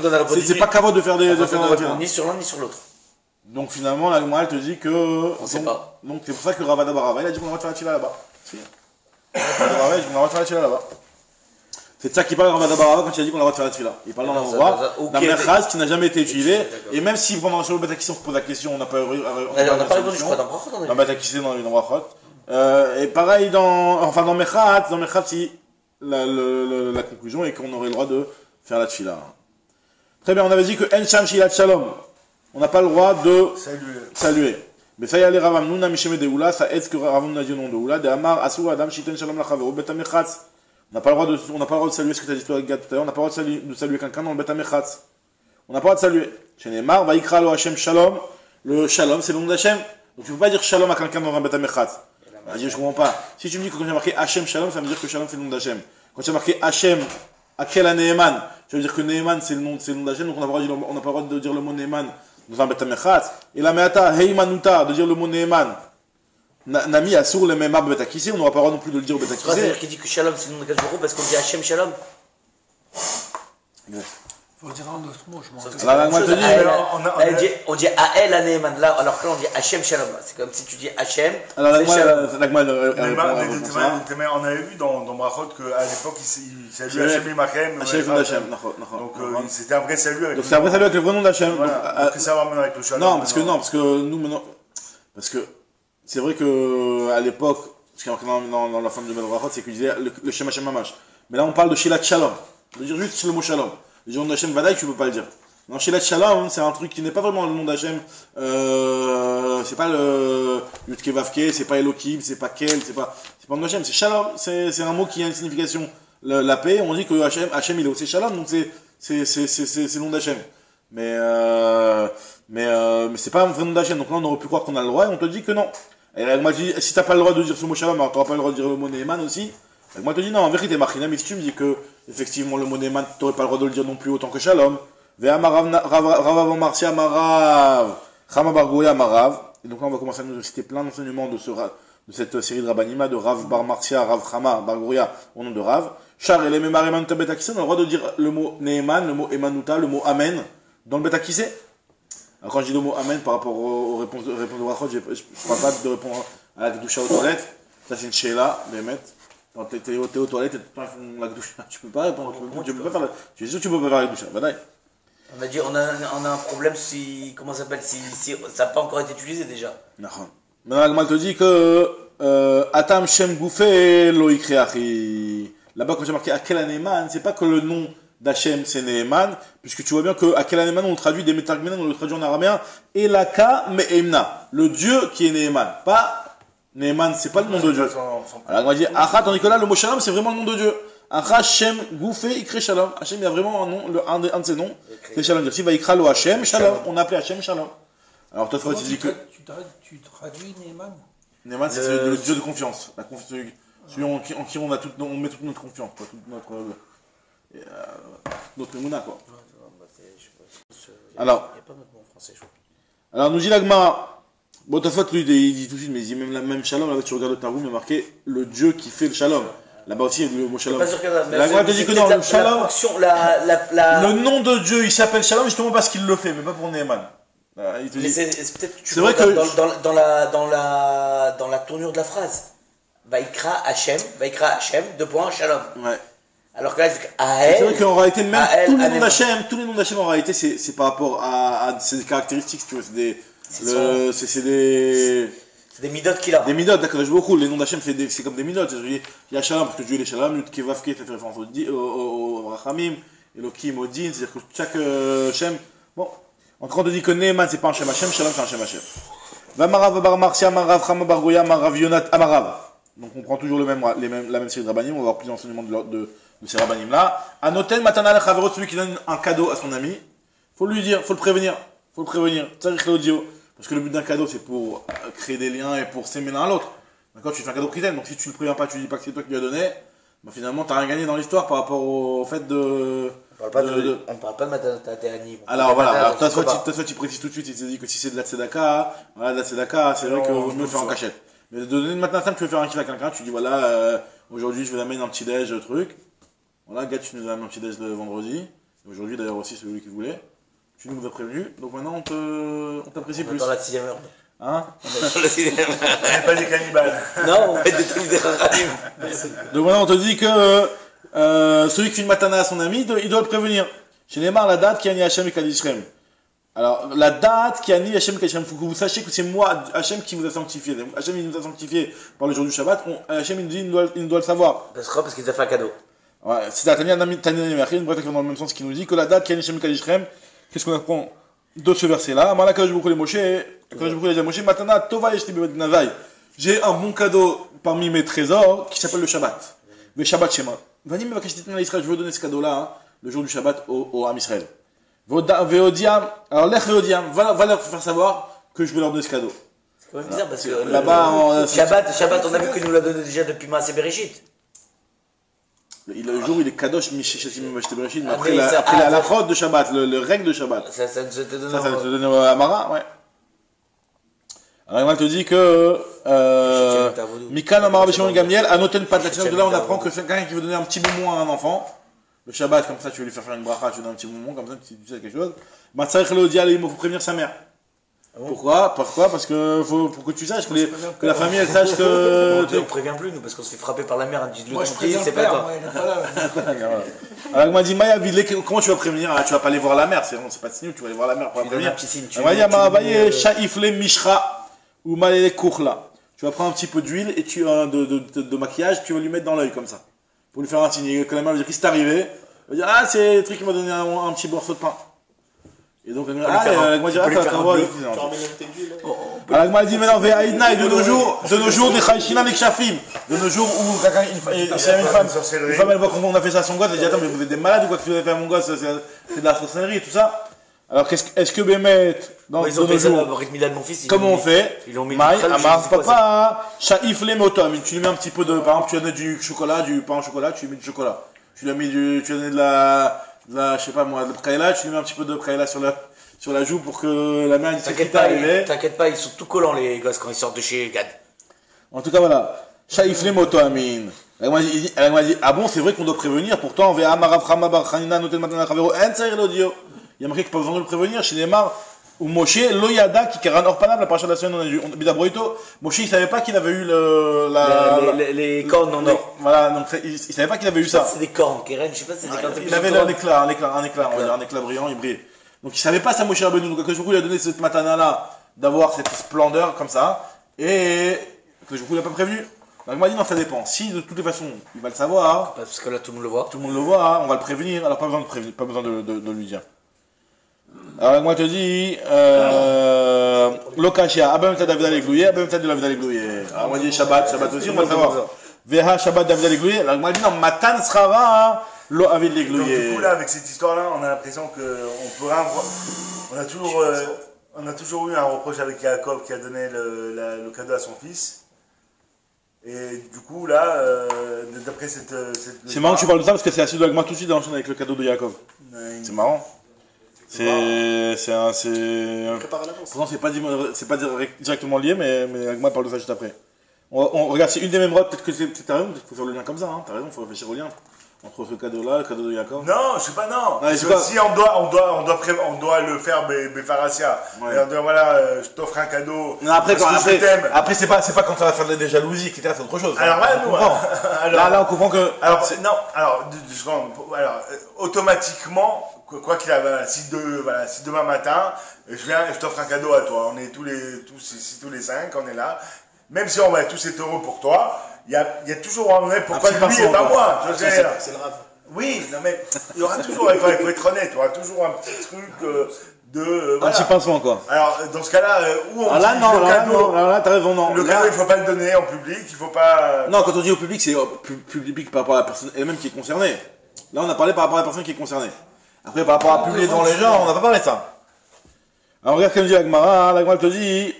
C'est pas capable de faire des... Ni sur l'un ni sur l'autre. Donc finalement, la Gemara te dit que... On sait pas. Donc c'est pour ça que Ravada Barava, il a dit qu'on a le droit de faire la tefila là-bas. Si. Ravada Barava, il a dit qu'on a le droit de faire la tefila là-bas. C'est de ça qu'il parle Ravada Barava quand il a dit qu'on a le droit de faire la tefila. Il parle dans l'endroit d'un merchaz qui n'a jamais été utilisé, et même si pendant sur le Betakissi on se pose la question, on n'a pas... On n'a pas répondu, je crois, dans Brachot. Dans Betakissi, dans Brachot. Et pareil dans Mechat, si la conclusion est qu'on aurait le droit de faire la tefila. Très bien, on avait dit que En Sham Shilat Shalom, on n'a pas le droit de saluer. Mais ça y est, les Ravam Nouna Misheme de Oula, ça aide que Ravam n'a dit au nom de Oula, de Amar Asou Adam Shiten Shalom Lachavero Bet Amechatz. On n'a pas le droit de saluer ce que tu as dit toi, Gad, tout à l'heure, on n'a pas le droit de saluer quelqu'un dans le Bet Amechatz. On n'a pas le droit de saluer. Chez Neymar, Vaikra lo Hashem Shalom, le Shalom c'est le nom d'Hashem. Donc tu ne peux pas dire Shalom à quelqu'un dans un Bet Amechatz. Je ne comprends pas. Si tu me dis que quand j'ai marqué Hachem Shalom, ça veut dire que Shalom c'est le nom d'Hachem. Quand tu as marqué Hachem, Akel Neeman, ça veut dire que Neeman c'est le nom d'Hachem, donc on n'a pas le droit de dire le mot Neeman dans un Bet Amechatz. Et la Meata, Heimanuta, de dire le mot Neeman. Nami Asur le Memar Betakissé, on n'aura pas le droit non plus de le dire au Betakissé. C'est-à-dire qu'il dit que Shalom c'est le nom de Kajboro parce qu'on dit Hachem Shalom. Il faut le dire en d'autres mots, je m'en rappelle. On dit Ael à Neeman, là, alors que là on dit Hachem Shalom. C'est comme si tu dis Hachem. Alors on avait vu dans Brachot qu'à l'époque il saluait Hachem et Machem. Donc c'était un vrai salut avec. Donc c'est un vrai salut avec le vrai nom d'Hachem. Qu'est-ce que ça va maintenant avec le Shalom? Non, parce que nous maintenant. Parce que c'est vrai qu'à l'époque, ce qui est marqué dans la forme de Brachot, c'est qu'il disait le Shem Hachem Mamash. Mais là on parle de Shilat Shalom. On veut dire juste le mot Shalom. Le nom d'Hachem Vadaï, tu peux pas le dire. Non, Shilat Shalom, c'est un truc qui n'est pas vraiment le nom d'Hachem. C'est pas le Yudke Vavke, c'est pas Elohim, c'est pas Kel, c'est pas le nom d'Hachem, c'est Shalom. C'est un mot qui a une signification. La paix, on dit que Hachem il est aussi Shalom, donc c'est le nom d'Hachem. Mais c'est pas un vrai nom d'Hachem, donc là on aurait pu croire qu'on a le droit et on te dit que non. Et moi je dis, si t'as pas le droit de dire ce mot Shalom, alors t'auras pas le droit de dire le mot Neeman aussi. Et moi je te dis non, en vérité, Marchina, mais si tu me dis que effectivement le mot Neeman, t'aurais pas le droit de le dire non plus autant que Shalom. Rav Marcia Marav, Chama Bargouya Marav. Et donc là on va commencer à nous citer plein d'enseignements de cette série de Rabbanima, de Rav Bar Marcia, Rav Chama Bargouya au nom de Rav. Char et les Memar Emanuta Betakissé, on a le droit de dire le mot Neeman, le mot Emanuta, le mot Amen dans le Betakissé. Alors quand je dis le mot Amen par rapport aux réponses de Brachot, je ne parle pas de répondre à la Kedusha aux toilettes. Ça c'est une Sheila, Bémet. Quand t'es aux toilettes et tout le temps ils font la Kedusha, tu peux pas répondre. Tu peux pas faire je suis sûr que tu peux pas faire la Kedusha. Badaï. On a dit on a un problème si comment ça s'appelle si ça n'a pas encore été utilisé déjà. Maintenant la Gemara te dit que Atam Shem Goufé Lo Ikreachi. Là-bas quand j'ai marqué Akel Neeman, c'est pas que le nom d'Hachem c'est Neeman, puisque tu vois bien que Akel Neeman on le traduit des Metargmenan, on le traduit en araméen Elaka Me'emna, le Dieu qui est Neeman, pas Neeman, c'est pas le nom de Dieu. Alors on va dire Achat en Nicolas, le mot Shalom c'est vraiment le nom de Dieu. Hashem Goufé Ikre Shalom. Hashem, il y a vraiment un nom, un de ses noms, c'est Shalom. Si va Ikra lo Hashem Shalom, on a appelé Hashem Shalom. Alors toi, tu dis que. Tu traduis Neyman? Neyman, c'est le dieu de confiance. Celui en qui on met toute notre confiance, quoi, toute notre émouna, quoi. Alors, alors nous dit l'Agma, bon, Tafot, lui, il dit tout de suite, mais il dit même Shalom, là, tu regardes le Targum, il y a marqué le Dieu qui fait le Shalom. Là-bas aussi, il y a le mot Shalom. L'Agma te dit que non, le Shalom, le nom de Dieu, il s'appelle Shalom justement parce qu'il le fait, mais pas pour Neyman. C'est vrai que dans la tournure de la phrase, Vaikra Hashem, Shalom. Ouais. Alors que là, c'est vrai qu'en réalité, même tous les noms d'Hachem, en réalité, c'est par rapport à ses caractéristiques, tu vois, c'est des midotes qu'il a. Des midotes, d'accord, je beaucoup. Les noms d'Hachem, c'est comme des midotes. Il y a Shalom, parce que Dieu il est Shalom, Yud Vavke, ça fait référence au Rachamim, Elohim, au Din, c'est-à-dire que chaque Hachem, bon, en tout cas, on te dit que Neyman, c'est pas un Shem Hachem, Shalom, c'est un Shem Hachem. Vamarav, Bar Marcia, Marav, Chama, Bar Goya, Marav, Yonat, Amarav. Donc on prend toujours la même série de Rabbanim, on va avoir plus d'enseignements de ces Rabbanim là. Anoten Matana al Chaverot, celui qui donne un cadeau à son ami, faut lui dire, faut le prévenir. Tzarich l'audio. Parce que le but d'un cadeau, c'est pour créer des liens et pour s'aimer l'un à l'autre. D'accord, tu fais un cadeau pritaine, donc si tu ne le préviens pas, tu ne dis pas que c'est toi qui lui as donné, bah finalement, tu n'as rien gagné dans l'histoire par rapport au fait de. On ne parle pas de Matanatéani. Alors voilà, alors toi, tu précises tout de suite, il te dit que si c'est de la tzedaka, voilà, de la tzedaka, c'est vrai qu'il vaut mieux le faire en cachette. Mais de donner maintenant, tu veux faire un kiff à quelqu'un, tu dis voilà, aujourd'hui je vous amène un petit déj, truc. Voilà, gars, tu nous as amené un petit déj le vendredi. Aujourd'hui d'ailleurs aussi, c'est lui qui voulait. Tu nous as prévenu, donc maintenant on t'apprécie plus. Dans la 6ème heure. Hein? On n'est pas des cannibales. Non, on fait des trucs des rarim. Donc maintenant on te dit que celui qui fait une matana à son ami, il doit le prévenir. Chez Neymar, la date qui a ni Hachem et Kadishrem. Alors, la date qui a ni Hachem et Kadishrem, il faut que vous sachiez que c'est moi, Hachem, qui vous a sanctifié. Hachem, il nous a sanctifié par le jour du Shabbat. Hachem, il nous dit, il doit le savoir. Parce qu'il nous a fait un cadeau. Ouais, c'est Tania Namiachim, une boîte qui va dans le même sens, qui nous dit que la date qui a ni Hachem et Kadishrem, qu'est-ce qu'on apprend de ce verset-là? Matana Tova Yeshli Bebet Nazai. J'ai un bon cadeau parmi mes trésors qui s'appelle le Shabbat. Le Shabbat Shema. Vani me Israël, je veux donner ce cadeau-là, le jour du Shabbat au Ham Israël. Veodiam, alors l'Ech Veodiam, va leur faire savoir que je vais leur donner ce cadeau. C'est quand même bizarre parce que là-bas, Shabbat, on a vu qu'il nous l'a donné déjà depuis Maaseh Bereshit. Le jour où il est Kadosh Misheshim Mashte Bereshit, mais après la fraude de Shabbat, le règle de Shabbat. Ça te donne ça te donne à Mara, ouais. Alors il te dit que Mikan Amara Beshimon Gamiel, à noter pas de la de là on apprend que c'est quelqu'un qui veut donner un petit bonbon à un enfant. Le Shabbat, comme ça, tu veux lui faire une bracha, tu lui donnes un petit bonbon, comme ça, tu sais quelque chose. Matzarech Leodia, il faut prévenir sa mère. Pourquoi? Parce que pour que tu saches que la famille elle sache que. On prévient plus nous parce qu'on se fait frapper par la mère. Moi je préviens c'est pas toi. Alors il m'a dit Maya comment tu vas prévenir? Tu vas pas aller voir la mère, c'est pas de signe, tu vas aller voir la mère pour la prévenir. Il m'a dit Marabaye Shaifle Mishra ou Malele Kourla. Tu vas prendre un petit peu d'huile et de maquillage, tu vas lui mettre dans l'œil comme ça. Pour lui faire un signe. Que la mère va dire qu'est-ce qui t'est arrivé? Elle va dire ah c'est le truc qui m'a donné un petit morceau de pain. Et donc, elle m'a dit, elle m'a dit, maintenant, Ve'aïdna, et de nos jours, des Chaïchina, des Kshafim. De nos jours où quelqu'un, une femme, elle voit qu'on a fait ça à son gosse, elle dit, attends, mais vous êtes des malades ou quoi que tu avez fait à mon gosse, c'est de la sorcellerie et tout ça. Alors, est-ce que Bémet, dans nos jours, comment on fait? Maï, Amar, papa, Shaifle Motom, tu lui mets un petit peu de, par exemple, tu lui as donné du chocolat, du pain au chocolat, tu lui mets du chocolat. Tu lui as donné de la, je sais pas moi, de préla, tu lui mets un petit peu de préla sur la joue pour que la mère dise ce qui t'est arrivé. T'inquiète pas, ils sont tout collants les gosses quand ils sortent de chez Gad. En tout cas voilà. Shaifle Moto Amin. Elle m'a dit, ah bon, c'est vrai qu'on doit prévenir, pourtant, il y a marqué qu'il n'y a pas besoin de le prévenir, chez Neymar, ou Moshe, Loyada, qui est un orpanable, la paracha de la semaine, on a dit, Bidabroito, Moshe, il savait pas qu'il avait eu les cornes en or. Voilà, donc il savait pas qu'il avait eu ça. C'est des cornes, Keren, je sais pas si c'est des cornes. Il avait un éclat, on va dire, un éclat brillant, il brille. Donc il savait pas ça, Moshe Rabbeinu, donc que il a donné cette matana-là, d'avoir cette splendeur comme ça, et que il n'a pas prévenu. Donc il m'a dit non, ça dépend. Si de toutes les façons, il va le savoir. Parce que là, tout le monde le voit. Tout le monde le voit, on va le prévenir, alors pas besoin de prévenir, pas besoin de lui dire. Alors moi je te dis, Lokashia, Abem Tad David Aleglouye, Abem Tad David Aleglouye. Alors moi je dis Shabbat aussi, on va le savoir. Veha Shabbat David Leglouye. L'Agma dit non, Matan Srava, lo Avid Donc Leglouye. du coup là, avec cette histoire-là, on a l'impression qu'on peut on a toujours eu un reproche avec Yaakov qui a donné le cadeau à son fils. Et du coup là, d'après cette c'est marrant que tu parles de ça parce que c'est assis de l'Agma tout de suite enchaîne avec le cadeau de Yaakov. C'est marrant. Pourtant c'est pas directement lié, mais Agma parle de ça juste après. On regarde, c'est une des mêmes routes, peut-être que t'as raison, peut-être qu'il faut faire le lien comme ça, hein. T'as raison, il faut réfléchir au lien. Entre ce cadeau-là, le cadeau de Yaakov. Non, je sais pas, non. Si on doit le faire Befarasia. Ouais. Et on doit, voilà, je t'offre un cadeau. Non, après, c'est pas quand ça va faire des jalousies, etc. C'est autre chose. Alors, là, on comprend que. Automatiquement, quoi qu'il arrive, si demain matin, je viens et je t'offre un cadeau à toi. On est tous les 5, on est là. Même si on va tous être heureux pour toi, il y a toujours un moment pourquoi lui et pas moi. C'est le rave. Oui, non mais il y aura toujours, il faut être honnête, il y aura toujours un petit truc de. Un petit pincement quoi. Alors dans ce cas-là, où on dit le cadeau. Là, t'as raison, non. Le cadeau, il ne faut pas le donner en public, il faut pas. Non, quand on dit au public, c'est public par rapport à la personne elle-même qui est concernée. Là, on a parlé par rapport à la personne qui est concernée. Après, par rapport à publier devant les gens, on n'a pas parlé de ça. Alors regarde comme dit l'Agmara, l'Agmara te dit.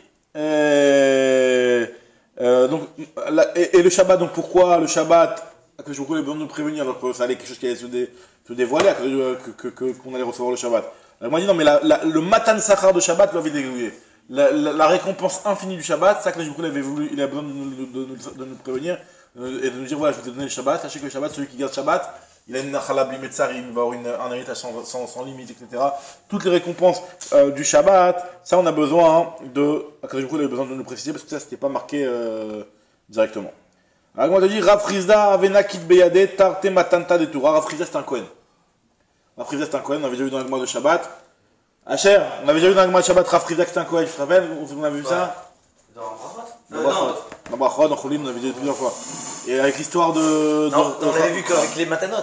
Donc, et le Shabbat, donc pourquoi le Shabbat, que je voulais nous prévenir, alors que ça allait quelque chose qui allait se dévoiler, qu'on allait recevoir le Shabbat. Alors, moi, dit non, mais le Matan Sachar de Shabbat lui avait dégouillé. La récompense infinie du Shabbat, ça que le avait voulu, il a besoin de nous prévenir et de nous dire voilà, je vous ai donné le Shabbat, sachez que le Shabbat, celui qui garde Shabbat, il a une nachala blimetzar, il va avoir un héritage sans limite, etc. Toutes les récompenses du Shabbat, ça on a besoin de. Il avait besoin de nous préciser parce que ça c'était pas marqué directement. Alors on a dit Rav Frizda avena kit beyade tarte matanta de Torah. Rav Frizda c'est un Kohen. Rav Frizda c'est un Kohen, on avait déjà vu dans l'Agma de Shabbat. Asher, on avait déjà vu dans l'Agma de Shabbat Rav Frizda que c'est un Kohen, tu te rappelles? On avait vu ça? Dans Brachot, dans Cholim, on avait dit plusieurs fois. Et avec l'histoire de. Non, on avait vu qu'avec les Matanot.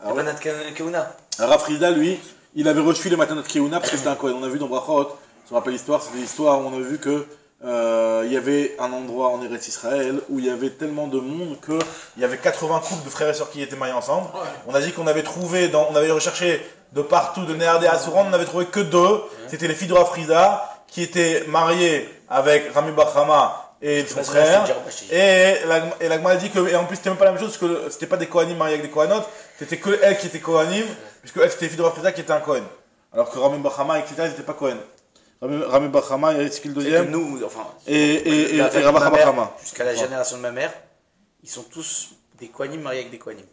Les Matanot Keuna. Rav Frizda, lui, il avait reçu les Matanot Keuna parce que c'était un Kohen. On a vu dans Brachot, je me rappelle l'histoire, c'était l'histoire où on a vu que il y avait un endroit en Eretz Israël où il y avait tellement de monde qu'il y avait 80 couples de frères et sœurs qui étaient mariés ensemble. Ouais. On a dit qu'on avait trouvé, on avait recherché de partout, de Néardé à Souran, on n'avait trouvé que 2. C'était les filles de Rav Frizda qui étaient mariées avec Rami Bachama et son frère, et l'Agma a dit que, et en plus c'était même pas la même chose, parce que c'était pas des Kohanim mariés avec des Kohanot, c'était que elle qui était Kohanim, puisque elle c'était les filles de Rav Frizda qui était un Kohen. Alors que Rami Bachama, etc., ils n'étaient pas Kohen. Rami Bachama, c'est qui le deuxième? Nous, enfin, et Rav Bachama. Jusqu'à la génération de ma mère, ils sont tous des Kohanim mariés avec des Kohanim.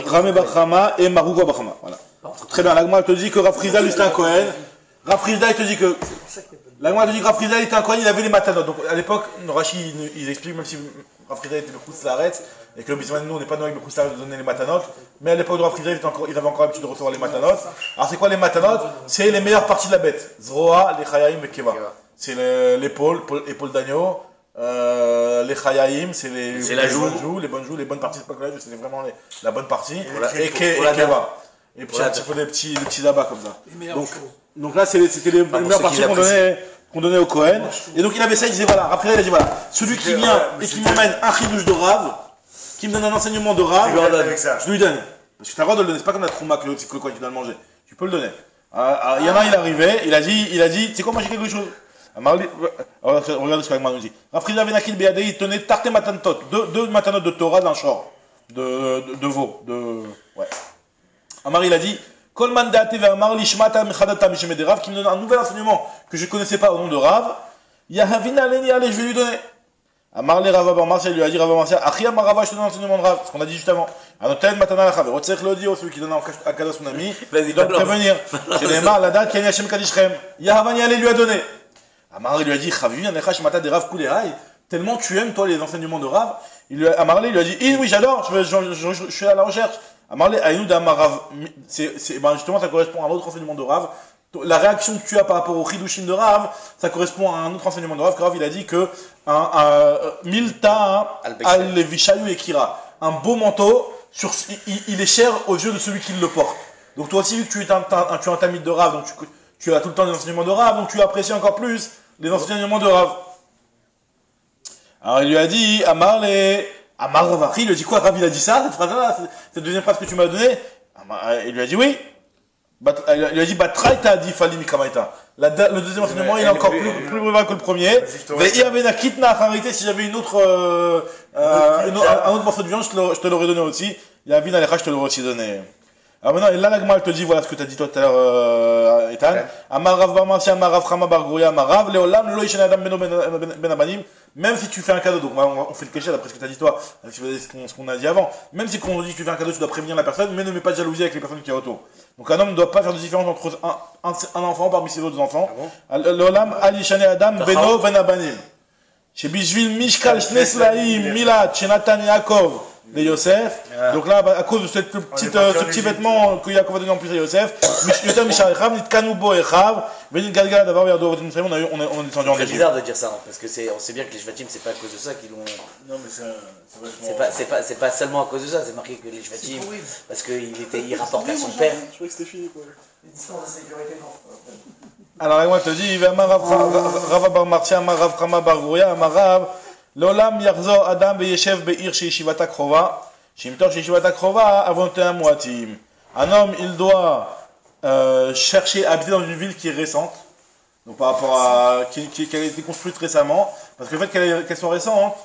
Rami Bachama et Marouga Bachama, voilà. Très bien, l'Agma te dit que Rav Frizda, lui c'était un Kohen. Rav Frizda, il te dit que. L'Agma te dit que Rav Frizda, il était un Kohen, il avait les matanot. Donc à l'époque, Rashi, ils expliquent, même si Rav Frizda était le Khoutzlaret, et que le Bisman, nous on n'est pas avec le Khoutzlaret de donner les matanot, mais à l'époque de Rav Frizda, il avait encore l'habitude de recevoir les matanot. Alors c'est quoi les matanot? C'est les meilleures parties de la bête. Zroa, les Chayaim et Keva. C'est l'épaule d'agneau. Les Chayaim, c'est les bonnes joues, les bonnes parties, c'est pas que la joue, c'est vraiment la bonne partie. Et Keva. Et puis un petit peu des petits abats comme ça. Donc là, c'était les meilleures parties qu'on donnait au Kohen. Et donc il avait ça, il disait voilà, après il a dit voilà, celui qui vient et qui m'emmène un chidouche de Rav, qui me donne un enseignement de Rav, je lui donne. Parce que tu as le droit de le donner, c'est pas comme la trouma que le Kohen qui doit le manger. Tu peux le donner. Il y en a un, il est arrivé, il a dit, c'est quoi manger quelque chose? Regarde ce qu'Agma nous dit. Rav Frizda Venakil Beadei, il tenait tarte matantot, deux matanot de Torah d'un shor, de veau, ouais. Amar il a dit Kol man da'ate ve'amar lishmata mechadata mishemede Rav, qui me donne un nouvel enseignement que je ne connaissais pas au nom de Rav. Yahavina aleni, allez, je vais lui donner. Amar le Rav Marcia, il lui a dit Rav Marcia, Achi amar Rava, je te donne l'enseignement de Rav, ce qu'on a dit juste avant. Anoten matana la Chaver, Otzech le dit, celui qui donne un cadeau à son ami, il doit prévenir. Chez les Mar, la date, Kani Hashem Kadishrem. Yahavani, allez, lui a donné. Amar il lui a dit Chavivin, Anecha Shemata de Rav Kulerai, tellement tu aimes, toi, les enseignements de Rav. Amar il lui a dit oui, j'adore, je suis à la recherche. Amarle Aïnoud Amarav, justement ça correspond à un autre enseignement de Rav. La réaction que tu as par rapport au Chidushim de Rav, ça correspond à un autre enseignement de Rav. Que Rav il a dit que Milta al-Vishayu Ekira, un beau manteau, il est cher aux yeux de celui qui le porte. Donc toi aussi, vu que tu es un tamid de Rav, donc tu as tout le temps des enseignements de Rav, donc tu apprécies encore plus les enseignements de Rav. Alors il lui a dit, Amar Ravachi, il lui a dit quoi, Rav, il a dit ça, cette phrase-là, cette deuxième phrase que tu m'as donnée? Il lui a dit oui. Il lui a dit, Batraïta dit Fali Mikamaita. Le deuxième enseignement, il est encore plus bref que le premier. Mais il y avait la kitna harité, si j'avais un autre morceau de viande, je te l'aurais donné aussi. Il y a Vina Lecha, je te l'aurais aussi donné. Alors maintenant, là, l'agma, elle te dit, voilà ce que tu as dit toi tout à l'heure, Ethan. Amarav Barmarsi, Amarav Chama Bargouya, Amarav, Léolam, Lo Ishen Adam Beno Ben Abanim. Même si tu fais un cadeau, donc on fait le kéché d'après ce que tu as dit toi, ce qu'on a dit avant. Même si quand on dit que tu fais un cadeau, tu dois prévenir la personne, mais ne mets pas de jalousie avec les personnes qui sont autour. Donc un homme ne doit pas faire de différence entre un enfant parmi ses autres enfants. Léolam, Ali Shane Adam Beno Ben Abanim. Chez Bishvil Mishkal Shneslaim, Milad, chez Nathan Yaakov. De Yosef. Donc là, à cause de ce petit vêtement que Yaakov a donné en plus à Yosef, on est descendu en Égypte. C'est bizarre de dire ça, hein, parce que on sait bien que les Shvatim, c'est pas à cause de ça qu'ils l'ont. Non, mais c'est pas seulement à cause de ça, c'est marqué que les Shvatim, parce qu'il rapporte à son père. Je croyais que c'était fini, quoi. Les distances de sécurité, non. Alors, moi, je te dis, Rava Bar Martia, Amarav Chama Bar Gouria, Amarav. L'olam yarzor Adam beyeshev be'ir chez Yeshivat Krova, chez Imtor chez Yeshivat Krova, avonté moatim. Un homme, il doit chercher à habiter dans une ville qui est récente, donc par rapport à qui a été construite récemment, parce que le fait qu'elles soient récentes,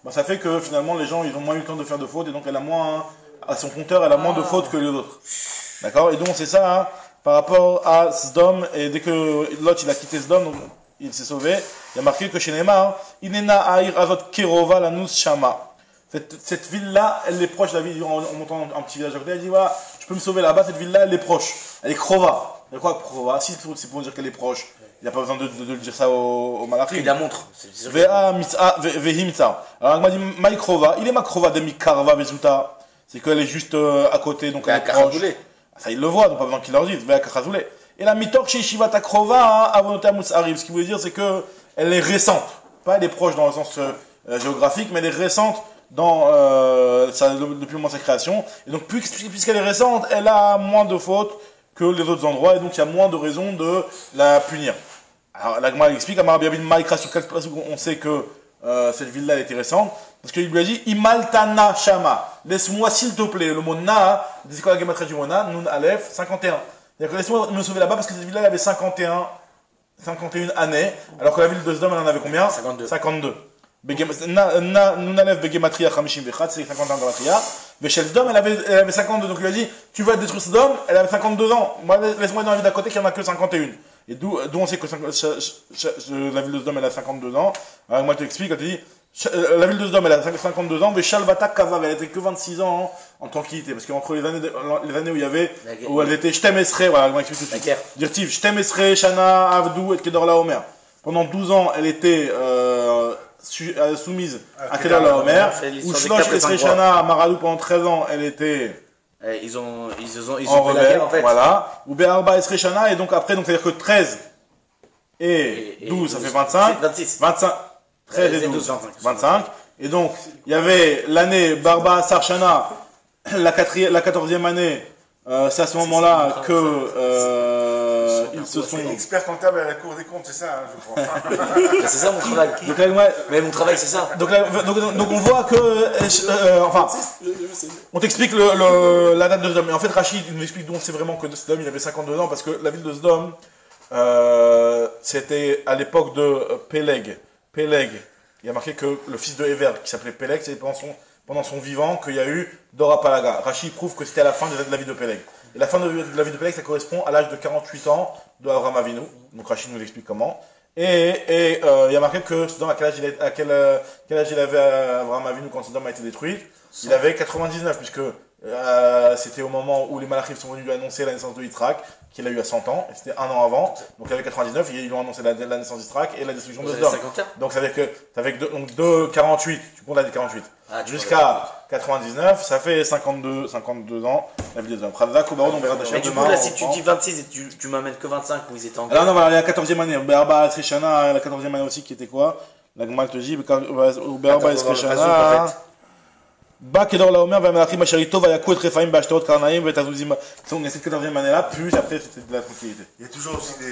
bah, ça fait que finalement les gens ils ont moins eu le temps de faire de fautes et donc elle a moins à son compteur, elle a moins de fautes que les autres. D'accord. Et donc c'est ça hein, par rapport à Sdom et dès que Lot il a quitté Sdom, donc, il s'est sauvé. Il y a marqué que chez Neymar, Inena Aïr Azot Kerova Lanus Shama. Cette ville-là, elle est proche de la ville, en montant un petit village à côté, elle dit, voilà, je peux me sauver là-bas, cette ville-là, elle est proche. Elle est Krova. Elle est quoi, Krova? Si c'est pour dire qu'elle est proche. Il n'y a pas besoin de le dire ça au Malachim. Il la montre. Vehimta. Alors, il m'a dit, Maï Krova. Il est ma Krova de Mikarva Vezuta. C'est qu'elle est juste à côté, donc elle est proche. Ça, il le voit, donc pas besoin qu'il leur dise. Veakachazoulé. Et la mitor chez Yeshivat Krova, Avonota Moussarib, ce qui veut dire, c'est que elle est récente. Pas elle est proche dans le sens géographique, mais elle est récente depuis le moment de sa création. Et donc, puisqu'elle est récente, elle a moins de fautes que les autres endroits, et donc il y a moins de raisons de la punir. Alors, l'Agma explique, Amar Biabin Maïkra, sur quel place on sait que cette ville-là elle était récente, parce qu'il lui a dit, Imaltana Shama, laisse-moi s'il te plaît, le mot Na, c'est quoi la Gematria du mot Na, Nun Aleph, 51. C'est-à-dire que laisse-moi me sauver là-bas parce que cette ville-là, elle avait 51 années, alors que la ville de Sdom, elle en avait combien? 52. Nunalev Begematria Chamishim Vechat, c'est 51 Gematria. Mais chez Sdom, elle avait 52. Donc il a dit, tu vas détruire Sdom, elle avait 52 ans. Moi, laisse-moi dans la ville d'à côté qui en a que 51. Et d'où on sait que la ville de Sdom, elle a 52 ans. Alors moi, je t'explique, quand tu dis, la ville de Sdom, elle a 52 ans, mais Shalvata Kavav, elle était que 26 ans en tranquillité. Parce qu'entre les années où il y avait, où elle était Shtem Esrei, voilà, moi j'explique tout de suite. Dirtiv, Shtem Esrei, Shana, Avdou, et Kedor la Omer. Pendant 12 ans, elle était soumise à Kedor la Omer. Ou Shlosh Esrei Shana, Maradou, pendant 13 ans, elle était ils ont en fait la guerre, en fait. Voilà. Ou Be'arba Esrei Shana, et donc après, donc c'est-à-dire que 13 et 12, ça fait 25. 25. 13 et 12, 25. Et donc, il y avait l'année Barba Sarchana, la 14e année, c'est à ce moment-là que ils se sont... Expert comptable à la Cour des comptes, c'est ça, hein, je crois. C'est ça mon travail. Donc, là, mais mon travail, c'est ça. Donc on voit que... enfin, on t'explique la date de Sdom. Et en fait, Rachid nous explique d'où on sait vraiment que Sdom, il avait 52 ans, parce que la ville de Sdom, c'était à l'époque de Péleg. Péleg, il y a marqué que le fils de Héver, qui s'appelait Péleg, c'est pendant son vivant qu'il y a eu Dora Palaga. Rachid prouve que c'était à la fin de la vie de Péleg. Et la fin de la vie de Péleg, ça correspond à l'âge de 48 ans de Avraham Avinu. Donc Rachid nous explique comment. Et il y a marqué que Sodome, à quel âge il avait Avraham Avinu quand Sodome a été détruite? Il avait 99, puisque c'était au moment où les Malachim sont venus lui annoncer la naissance de Yitzhak, qu'il a eu à 100 ans, et c'était un an avant, donc il avait 99, et ils lui ont annoncé la naissance d'Yitzhak et la destruction de Sodome. Donc ça fait que de 48, tu comptes l'année 48, jusqu'à 99, ça fait 52 ans, la vie des hommes. Mais du coup là, si tu dis 26 et tu m'amènes que 25 où ils étaient en guerre. Alors non, voilà, il y a la 14e année, Be'arba Esreshana, la 14e année aussi qui était quoi? La Gmal te dit, Be'arba Esreshana... Kedor la Omer, Vamelachim Asherito, Vayakou et Rephaim, Bashterot, Karnaïm, Vetazuzim. Donc, il y a cette 14e année-là, plus après, c'était de la tranquillité. Il y a toujours aussi des